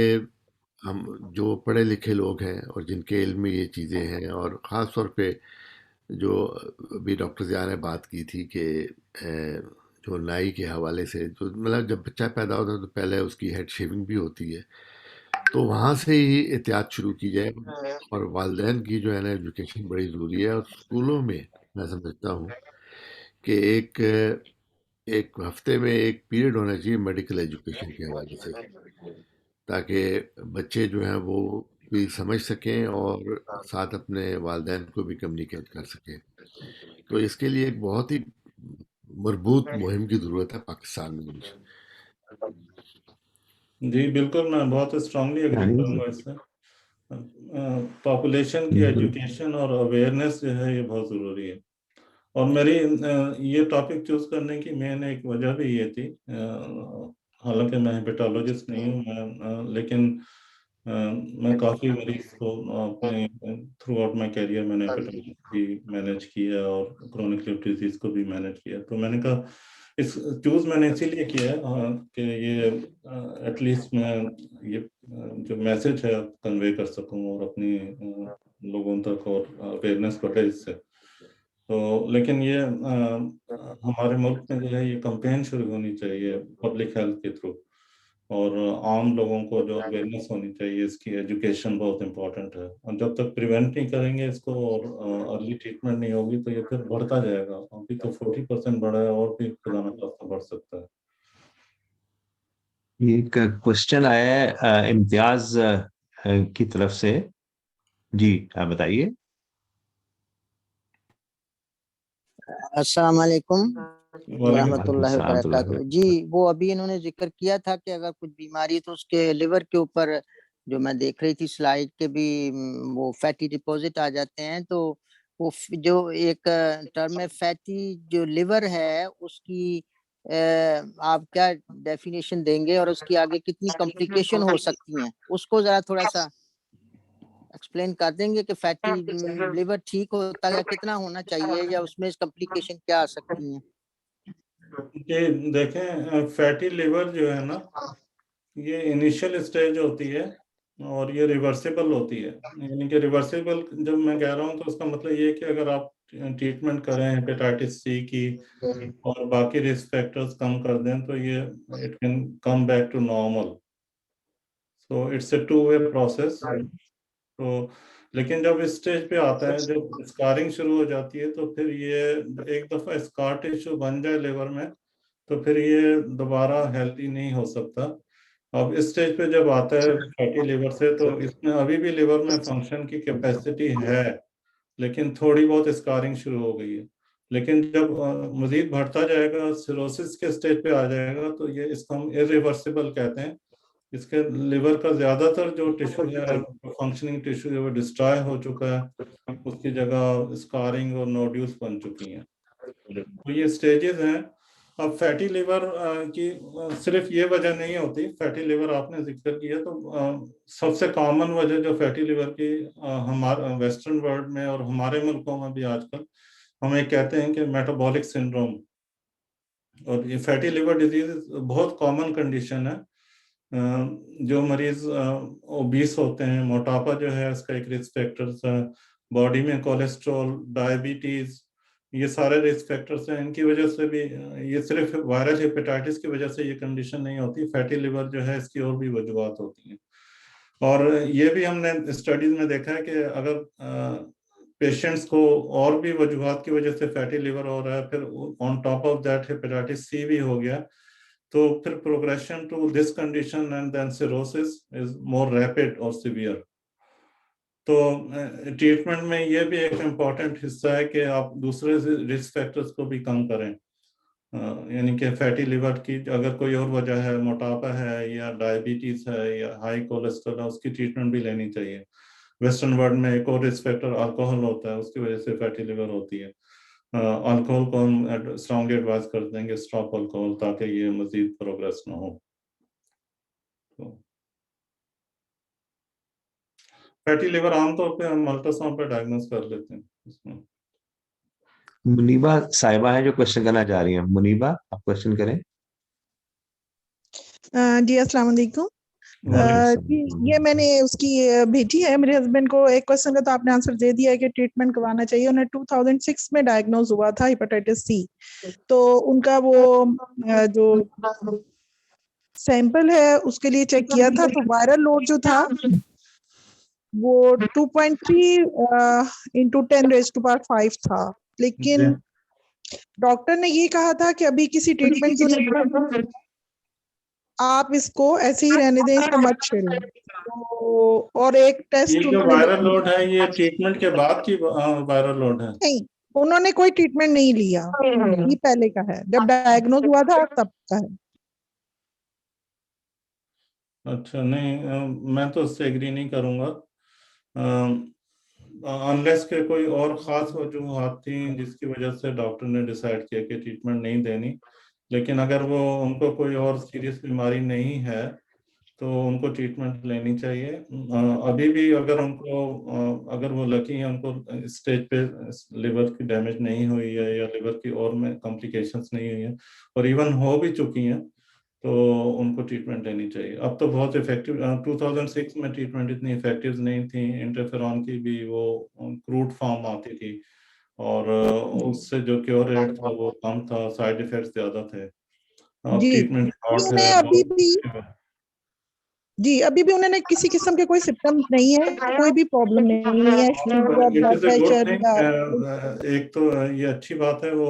हम जो पढ़े लिखे लोग हैं और जिनके इल्म में ये चीज़ें हैं, और ख़ास तौर पे जो अभी डॉक्टर ज़िया ने बात की थी कि जो नाई के हवाले से, जो मतलब जब बच्चा पैदा होता है तो पहले उसकी हेड शेविंग भी होती है, तो वहाँ से ही एहतियात शुरू की जाए। और वालिदैन की जो है ना एजुकेशन बड़ी ज़रूरी है, और स्कूलों में मैं समझता हूँ कि एक एक हफ्ते में एक पीरियड होना चाहिए मेडिकल एजुकेशन के हवाले से, ताकि बच्चे जो हैं वो भी समझ सकें और साथ अपने वालिदैन को भी कम्युनिकेट कर सकें। तो इसके लिए एक बहुत ही मजबूत मुहिम की ज़रूरत है पाकिस्तान में। जी बिल्कुल, मैं बहुत स्ट्रांगली एग्री हाँ, करूंगा इससे। पॉपुलेशन की एजुकेशन और अवेयरनेस जो है ये बहुत ज़रूरी है। और मेरी ये टॉपिक चूज करने की मेन एक वजह भी ये थी। हालांकि मैं हेपेटोलॉजिस्ट नहीं हूँ, लेकिन मैं काफ़ी मरीज को अपने थ्रू आउट माई कैरियर मैंने हेपेटाइटिस भी मैनेज किया और क्रोनिक लिवर डिजीज को भी मैनेज किया। तो मैंने कहा इस चूज मैंने इसीलिए किया है कि ये एटलीस्ट मैं ये जो मैसेज है कन्वे कर सकूं और अपनी लोगों तक और अवेयरनेस बढ़े इससे। तो लेकिन ये हमारे मुल्क में जो है ये कैंपेन शुरू होनी चाहिए पब्लिक हेल्थ के थ्रू, और आम लोगों को जो अवेयरनेस होनी चाहिए, इसकी एजुकेशन बहुत इंपॉर्टेंट है। और जब तक प्रिवेंट नहीं करेंगे इसको और अर्ली ट्रीटमेंट नहीं होगी तो ये फिर बढ़ता जाएगा। अभी तो 40% बढ़ा है, और भी खुदा न खास्ता बढ़ सकता है। ये एक क्वेश्चन आया है इम्तियाज की तरफ से। जी, आप बताइए। अस्सलाम वालेकुम वालेकुम वालेकुम वरहमतुल्लाहि सलाम वबरकातुहू। जी, वो अभी इन्होंने जिक्र किया था कि अगर कुछ बीमारी है तो उसके लिवर के ऊपर, जो मैं देख रही थी स्लाइड के भी, वो फैटी डिपॉजिट आ जाते हैं। तो वो जो एक टर्म है फैटी जो लिवर है उसकी आप क्या डेफिनेशन देंगे और उसकी आगे कितनी कॉम्प्लिकेशन हो सकती हैं, उसको जरा थोड़ा सा एक्सप्लेन कर देंगे कि फैटी लिवर ठीक होता है या कितना होना चाहिए, या उसमें कॉम्प्लिकेशन क्या आ सकती हैं? कि देखें फैटी लिवर जो है ना, ये इनिशियल स्टेज होती है और ये रिवर्सिबल होती है। यानी कि रिवर्सिबल जब मैं कह रहा हूँ तो उसका मतलब ये है कि अगर आप ट्रीटमेंट करें हेपेटाइटिस सी की और बाकी रिस्क फैक्टर्स कम कर दें तो ये it can come back to normal. So it's a two way process. तो लेकिन जब इस स्टेज पे आता है, जब स्कारिंग शुरू हो जाती है, तो फिर ये एक दफा स्कार टिश्यू बन जाए लिवर में तो फिर ये दोबारा हेल्दी नहीं हो सकता। अब इस स्टेज पे जब आता है फैटी लिवर से, तो इसमें अभी भी लिवर में फंक्शन की कैपेसिटी है, लेकिन थोड़ी बहुत स्कारिंग शुरू हो गई है। लेकिन जब मजीद बढ़ता जाएगा, सिरोसिस के स्टेज पे आ जाएगा, तो ये इसको हम इरिवर्सिबल कहते हैं। इसके लिवर का ज्यादातर जो टिश्यू है, फंक्शनिंग टिश्यू है, वो डिस्ट्रॉय हो चुका है, उसकी जगह स्कारिंग और नोड्यूल्स बन चुकी हैं। तो ये स्टेजेस हैं। अब फैटी लिवर की सिर्फ ये वजह नहीं होती। फैटी लिवर आपने जिक्र किया, तो सबसे कॉमन वजह जो फैटी लिवर की हमारे वेस्टर्न वर्ल्ड में और हमारे मुल्कों में भी आजकल हम एक कहते हैं कि मेटाबॉलिक सिंड्रोम। और ये फैटी लिवर डिजीज बहुत कॉमन कंडीशन है। जो मरीज ओबीस होते हैं, मोटापा जो है इसका एक रिस्क फैक्टर्स है, बॉडी में कोलेस्ट्रॉल, डायबिटीज, ये सारे रिस्क फैक्टर्स हैं। इनकी वजह से भी ये सिर्फ वायरल हेपेटाइटिस की वजह से ये कंडीशन नहीं होती, फैटी लिवर जो है इसकी और भी वजूहत होती हैं। और ये भी हमने स्टडीज में देखा है कि अगर पेशेंट्स को और भी वजूहत की वजह से फैटी लिवर हो रहा है, फिर on top of that hepatitis C भी हो गया, तो फिर progression to this condition and then cirrhosis is more rapid और सिवियर। तो ट्रीटमेंट में ये भी एक इम्पॉर्टेंट हिस्सा है कि आप दूसरे रिस्क फैक्टर्स को भी कम करें। यानी कि फैटी लिवर की अगर कोई और वजह है, मोटापा है या डायबिटीज है या हाई कोलेस्ट्रॉल है, उसकी ट्रीटमेंट भी लेनी चाहिए। वेस्टर्न वर्ल्ड में एक और रिस्क फैक्टर अल्कोहल होता है, उसकी वजह से फैटी लिवर होती है। अल्कोहल को हम स्ट्रांगली एडवाइज करते हैं कि स्टॉप अल्कोहल, ताकि ये मजीद प्रोग्रेस ना हो। तो फैटी लिवर आमतौर पे हम अल्ट्रासाउंड पे डायग्नोस कर लेते हैं इसमें। मुनीबा साहिबा है जो क्वेश्चन करना चाह रही हैं। मुनीबा, आप क्वेश्चन करें। जी अस्सलाम वालेकुम। जी ये मैंने उसकी भेजी है मेरे हस्बैंड को। एक क्वेश्चन का तो आपने आंसर दे दिया है कि ट्रीटमेंट करवाना चाहिए। उन्हें 2006 में डायग्नोज हुआ था हेपेटाइटिस सी। तो उनका वो जो सैंपल है उसके लिए चेक किया था, तो वायरल लोड जो था वो 2.3 इंटू 10⁵ था। लेकिन डॉक्टर ने ये कहा था कि अभी किसी ट्रीटमेंट की नहीं, आप इसको ऐसे ही रहने दें, इसको मत छेड़ें। तो और एक टेस्ट ये जो वायरल लोड है, ये ट्रीटमेंट के बाद की वायरल लोड है? नहीं, उन्होंने कोई ट्रीटमेंट नहीं लिया, ये पहले का है, जब डायग्नोज हुआ था तब का है। अच्छा, नहीं मैं तो उससे एग्री नहीं करूंगा, अनलेस के कोई और खास वजूहत थी जिसकी वजह से डॉक्टर ने डिसाइड किया कि ट्रीटमेंट नहीं देनी। लेकिन अगर वो उनको कोई और सीरियस बीमारी नहीं है तो उनको ट्रीटमेंट लेनी चाहिए। अभी भी अगर उनको अगर वो लकी हैं, उनको स्टेज पे लिवर की डैमेज नहीं हुई है या लिवर की और में कॉम्प्लिकेशंस नहीं हुई है और इवन हो भी चुकी हैं, तो उनको ट्रीटमेंट लेनी चाहिए। अब तो बहुत इफेक्टिव 2006 में ट्रीटमेंट इतनी इफेक्टिव नहीं थी। इंटरफेरॉन की भी वो क्रूड फॉर्म आती थी और उससे जो क्योर रेट था वो कम था, साइड इफेक्ट्स ज्यादा थे। अब जी ट्रीटमेंट उन्हें अभी भी उन्होंने किसी किस्म के कोई सिम्टम्स नहीं है, कोई भी प्रॉब्लम नहीं है, शुगर, ब्लड प्रेशर या एक तो ये अच्छी बात है, वो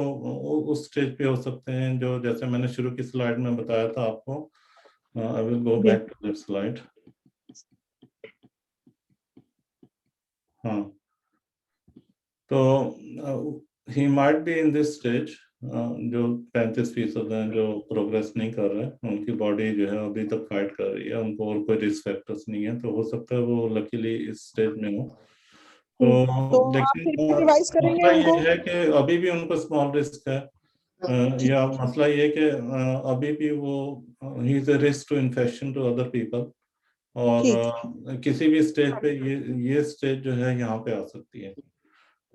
उस स्टेज पे हो सकते हैं जो जैसे मैंने शुरू की स्लाइड में बताया था आपको। I will go back to that slide. हाँ, तो he might be in this stage. जो 35% हैं जो प्रोग्रेस नहीं कर रहे हैं, उनकी बॉडी जो है अभी तक फाइट कर रही है, उनको और कोई रिस्क फैक्टर्स नहीं है, तो हो सकता है वो लकीली इस स्टेज में हो। तो लेकिन रिवाइज करेंगे मसला उनको? ये है कि अभी भी उनको स्मॉल रिस्क है, या मसला ये कि अभी भी वो he is a risk to infection to other people, और किसी भी स्टेज पे ये स्टेज जो है यहाँ पे आ सकती है।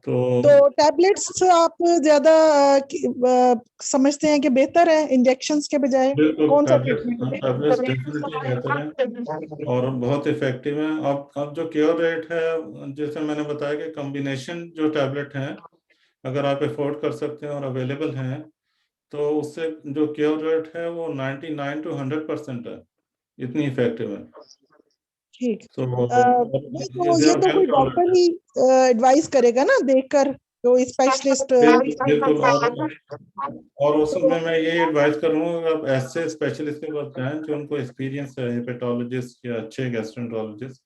तो टैबलेट्स आप ज्यादा समझते हैं कि बेहतर है इंजेक्शंस के बजाय? बिल्कुल कौन सा टैबलेट्स डेफिनेटली बेहतर है और बहुत इफेक्टिव है। अब जो क्योर रेट है, जैसे मैंने बताया कि कॉम्बिनेशन जो टैबलेट हैं अगर आप अफोर्ड कर सकते हैं और अवेलेबल हैं तो उससे जो क्योर रेट है वो 99 to 100% है, इतनी इफेक्टिव है। ठीक। तो नहीं तो ये तो कोई डॉक्टर ही एडवाइस करेगा ना देखकर, तो स्पेशलिस्ट। बिल्कुल और उसमें मैं ये एडवाइस करूंगा आप ऐसे स्पेशलिस्ट के पास जाएं जो उनको एक्सपीरियंस है, हेपेटोलॉजिस्ट या अच्छे गैस्ट्रोएंटरोलॉजिस्ट।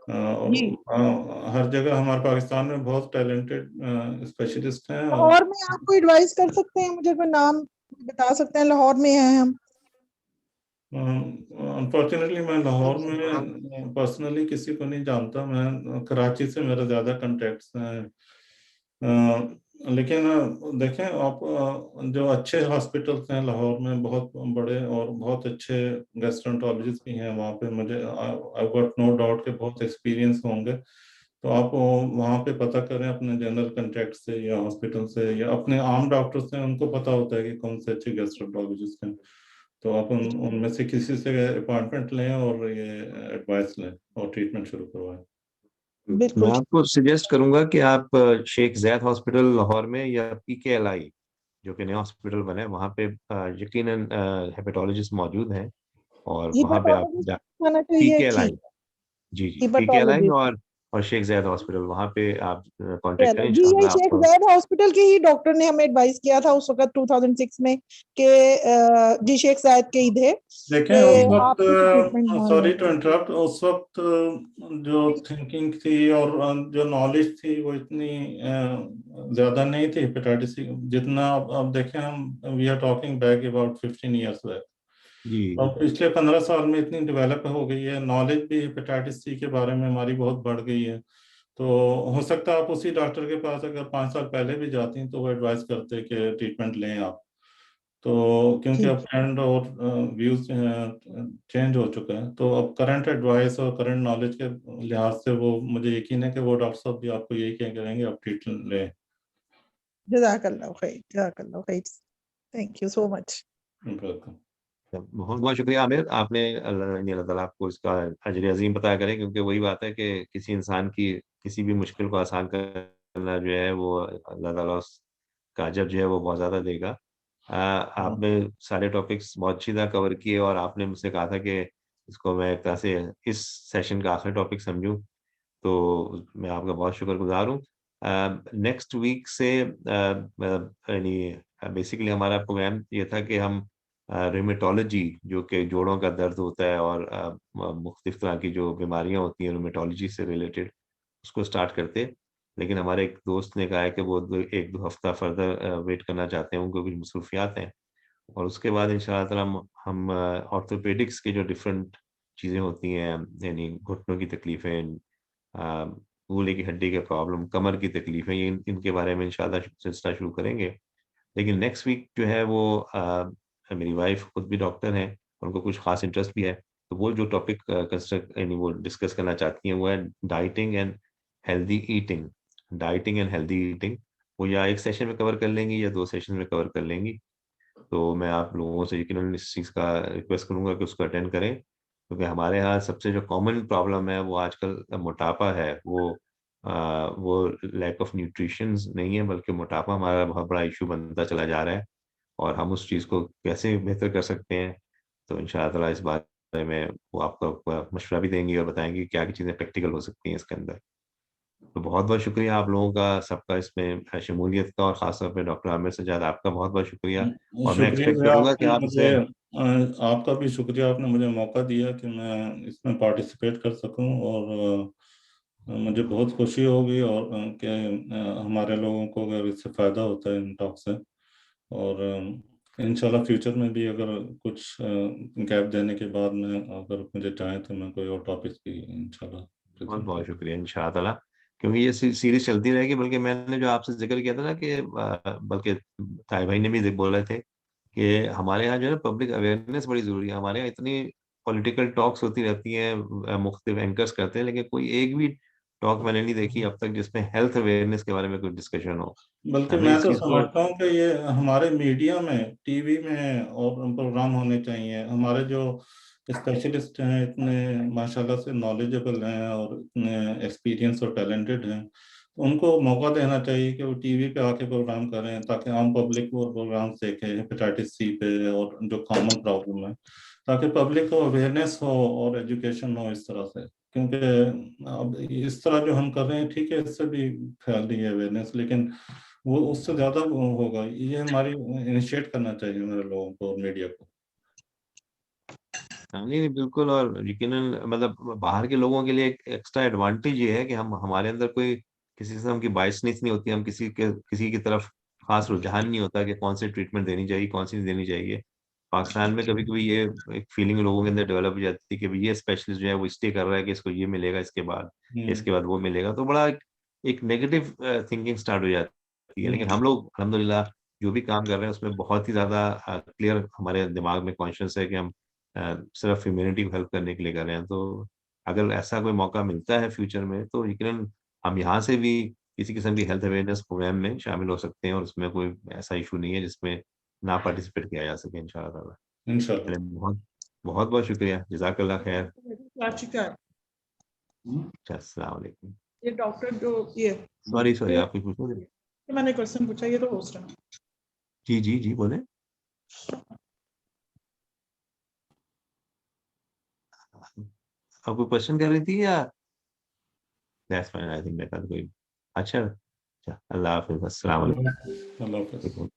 हर जगह हमारे पाकिस्तान में बहुत टैलेंटेड स्पेशलिस्ट हैं। लाहौर में आपको एडवाइस कर सकते हैं? मुझे कोई नाम बता सकते हैं? लाहौर में हैं हम। अनफॉर्चुनेटली मैं लाहौर में पर्सनली किसी को नहीं जानता, मैं कराची से मेरा ज़्यादा कॉन्टेक्ट्स हैं। लेकिन देखें आप, जो अच्छे हॉस्पिटल्स हैं लाहौर में बहुत बड़े और बहुत अच्छे गैस्ट्रोएंटरोलॉजिस्ट भी हैं वहाँ पे, मुझे आई गॉट नो डाउट के बहुत एक्सपीरियंस होंगे। तो आप वहाँ पे पता करें अपने जनरल कॉन्टैक्ट से या हॉस्पिटल से या अपने आम डॉक्टर से, उनको पता होता है कि कौन से अच्छे गैस्ट्रोएंटरोलॉजिस्ट हैं। तो आप उनमें से किसी से अपॉइंटमेंट लें और ये एडवाइस लें और ट्रीटमेंट शुरू करवाएं। मैं आपको सजेस्ट करूंगा कि आप शेख ज़ैद हॉस्पिटल लाहौर में या PKLI जो कि नया हॉस्पिटल बना है वहाँ पे यकीनन हेपेटोलॉजिस्ट मौजूद हैं और वहाँ पे आप PKLI, जी PKLI और शेख ज़ैद हॉस्पिटल, वहाँ पे आप कांटेक्ट करें जी। यही इंशाल्लाह शेख आपको। ज़ैद हॉस्पिटल के ही डॉक्टर ने हमें एडवाइस किया था उस वक्त 2006 में कि जी शेख ज़ैद के ही थे। देखें उस वक्त, सॉरी टू इंटरप्ट, उस वक्त जो थिंकिंग थी और जो नॉलेज थी वो इतनी ज्यादा नहीं थी हेपेटाइटिस सी जितना अब देखें हम, we are talking back about 15 years back. और पिछले 15 साल में इतनी डेवलप हो गई है, नॉलेज भी हेपेटाइटिस सी के बारे में हमारी बहुत बढ़ गई है। तो हो सकता है आप उसी डॉक्टर के पास अगर 5 साल पहले भी जाती तो वो एडवाइस करते कि ट्रीटमेंट लें आप। तो क्योंकि अब ट्रेंड और व्यूज चेंज हो चुका है, तो अब करंट एडवाइस और करंट नॉलेज के लिहाज से वो मुझे यकीन है कि वो डॉक्टर साहब भी आपको यही कहेंगे आप ट्रीटमेंट लें। जज़ाकल्लाह खैर, जज़ाकल्लाह खैर। Thank you so much. बहुत बहुत शुक्रिया आमिर, आपने अल्लाह ताला आपको इसका अजर अजीम पता करे, क्योंकि वही बात है कि किसी इंसान की किसी भी मुश्किल को आसान करना जो है वो अल्लाह ताला उसका अजर जो है वो बहुत ज़्यादा देगा। आपने सारे टॉपिक्स बहुत अच्छी तरह कवर किए और आपने मुझसे कहा था कि इसको मैं एक तरह से इस सेशन का आखिरी टॉपिक समझूं, तो मैं आपका बहुत शुक्रगुजार हूँ। नेक्स्ट वीक से यानी बेसिकली हमारा प्रोग्राम ये था कि हम रूमेटोलॉजी, जो कि जोड़ों का दर्द होता है और मुख्तलिफ तरह की जो बीमारियां होती हैं रूमेटोलॉजी से रिलेटेड, उसको स्टार्ट करते। लेकिन हमारे एक दोस्त ने कहा है कि वो 1-2 हफ्ता फर्दर वेट करना चाहते हैं, उनको कुछ मसरूफियात हैं। और उसके बाद इंशाअल्लाह ताला हम ऑर्थोपेडिक्स के जो डिफरेंट चीज़ें होती हैं, यानी घुटनों की तकलीफ़ें, गूले की हड्डी के प्रॉब्लम, कमर की तकलीफ़ें, ये इनके बारे में इंशाअल्लाह सिलसिला शुरू करेंगे। लेकिन नेक्स्ट वीक जो है वो मेरी वाइफ खुद भी डॉक्टर हैं, उनको कुछ खास इंटरेस्ट भी है, तो वो जो टॉपिक कंस्ट्रक्ट यानी वो डिस्कस करना चाहती हैं वो है dieting and healthy eating. Dieting and healthy eating वो या एक सेशन में कवर कर लेंगी या 2 सेशन में कवर कर लेंगी। तो मैं आप लोगों से यकीनन इस चीज़ का रिक्वेस्ट करूँगा कि उसको अटेंड करें, क्योंकि हमारे यहाँ सबसे जो कॉमन प्रॉब्लम है वो आजकल मोटापा है। वो लैक ऑफ न्यूट्रिशंस नहीं है, बल्कि मोटापा हमारा बहुत बड़ा इश्यू बनता चला जा रहा है और हम उस चीज़ को कैसे बेहतर कर सकते हैं। तो इंशाअल्लाह ताला इस बारे में वो आपको मशवरा भी देंगी और बताएँगी क्या क्या चीज़ें प्रैक्टिकल हो सकती हैं इसके अंदर। तो बहुत-बहुत शुक्रिया आप लोगों का, सबका इसमें शमूलियत का, और ख़ास तौर पे डॉक्टर आमिर सज्जाद आपका बहुत-बहुत शुक्रिया। और मैं एक्सपेक्ट शुक्रिया करूँगा कि आपने आपसे आपका भी शुक्रिया, आपने मुझे मौका दिया कि मैं इसमें पार्टिसिपेट कर सकूं और मुझे बहुत खुशी होगी और कि हमारे लोगों को अगर इससे फ़ायदा होता है इन टॉक से, और इंशाल्लाह फ्यूचर में भी अगर कुछ गैप देने के बाद में अगर मुझे चाहे तो मैं कोई और टॉपिक भी इंशाल्लाह बहुत-बहुत शुक्रिया इंशाअल्लाह ताला, क्योंकि ये सीरीज़ चलती रहेगी। बल्कि मैंने जो आपसे ज़िक्र किया था ना कि बल्कि ताई भाई ने भी बोल रहे थे कि हमारे यहाँ जो है पब्लिक अवेयरनेस बड़ी ज़रूरी है। हमारे यहाँ इतनी पॉलिटिकल टॉक्स होती रहती हैं, मुख्तलिफ एंकर्स करते हैं, लेकिन कोई एक भी टॉक मैंने नहीं देखी अब तक जिसमें हेल्थ अवेयरनेस के बारे में कुछ डिस्कशन हो। बल्कि हमें मैं इस तो चीज को समझता हूँ कि ये हमारे मीडिया में, टीवी में और प्रोग्राम होने चाहिए। हमारे जो स्पेशलिस्ट हैं इतने माशाल्लाह से नॉलेजेबल हैं और इतने एक्सपीरियंस और टैलेंटेड हैं, तो उनको मौका देना चाहिए कि वो टीवी पे आके प्रोग्राम करें ताकि आम पब्लिक वो प्रोग्राम देखे हेपेटाइटिस सी पे और जो कॉमन प्रॉब्लम है, ताकि पब्लिक को अवेयरनेस हो और एजुकेशन हो इस तरह से। क्योंकि अब इस तरह जो हम कर रहे हैं ठीक है, इससे भी फैल रही है अवेयरनेस, लेकिन वो उससे ज्यादा वो होगा। ये हमारी इनिशिएट करना चाहिए हमारे लोगों को और मीडिया को। नहीं नहीं बिल्कुल, और यकीनन मतलब बाहर के लोगों के लिए एक एक्स्ट्रा एडवांटेज ये है कि हम हमारे अंदर कोई किसी किस्म की बायसनेस नहीं होती, हम किसी की तरफ खास रुझान नहीं होता कि कौन सी ट्रीटमेंट देनी चाहिए कौन सी नहीं देनी चाहिए। पाकिस्तान में कभी कभी ये एक फीलिंग लोगों के अंदर डेवलप हो जाती है कि भाई ये स्पेशलिस्ट जो है वो इसलिए कर रहा है कि इसको ये मिलेगा इसके बाद वो मिलेगा, तो बड़ा एक नेगेटिव थिंकिंग स्टार्ट हो जाती है। लेकिन हम लोग अल्हम्दुलिल्लाह जो भी काम कर रहे हैं उसमें बहुत ही ज्यादा क्लियर हमारे दिमाग में कॉन्शियस है कि हम सिर्फ ह्यूमैनिटी को हेल्प करने के लिए कर रहे हैं। तो अगर ऐसा कोई मौका मिलता है फ्यूचर में तो यकीनन हम यहाँ से भी किसी किस्म की हेल्थ अवेयरनेस प्रोग्राम में शामिल हो सकते हैं, और उसमें कोई ऐसा इशू नहीं है जिसमें ना पार्टिसिपेट किया जा सके इंशाल्लाह ताला। इंशाल्लाह। चलिए, बहुत बहुत बहुत शुक्रिया, जज़ाकल्लाह खैर। याचिका अच्छा, अस्सलाम वालेकुम। ये डॉक्टर जो ये सॉरी आप कुछ पूछ रहे थे? मैंने क्वेश्चन पूछा, ये तो होस्ट है। जी जी जी बोले। आप कोई क्वेश्चन कर रही थी या? दैट्स फाइन, आई थिंक मैं कोई। अच्छा अच्छा, अल्लाह हाफिज़, अस्सलाम वालेकुम। अल्लाह हाफ़िज़।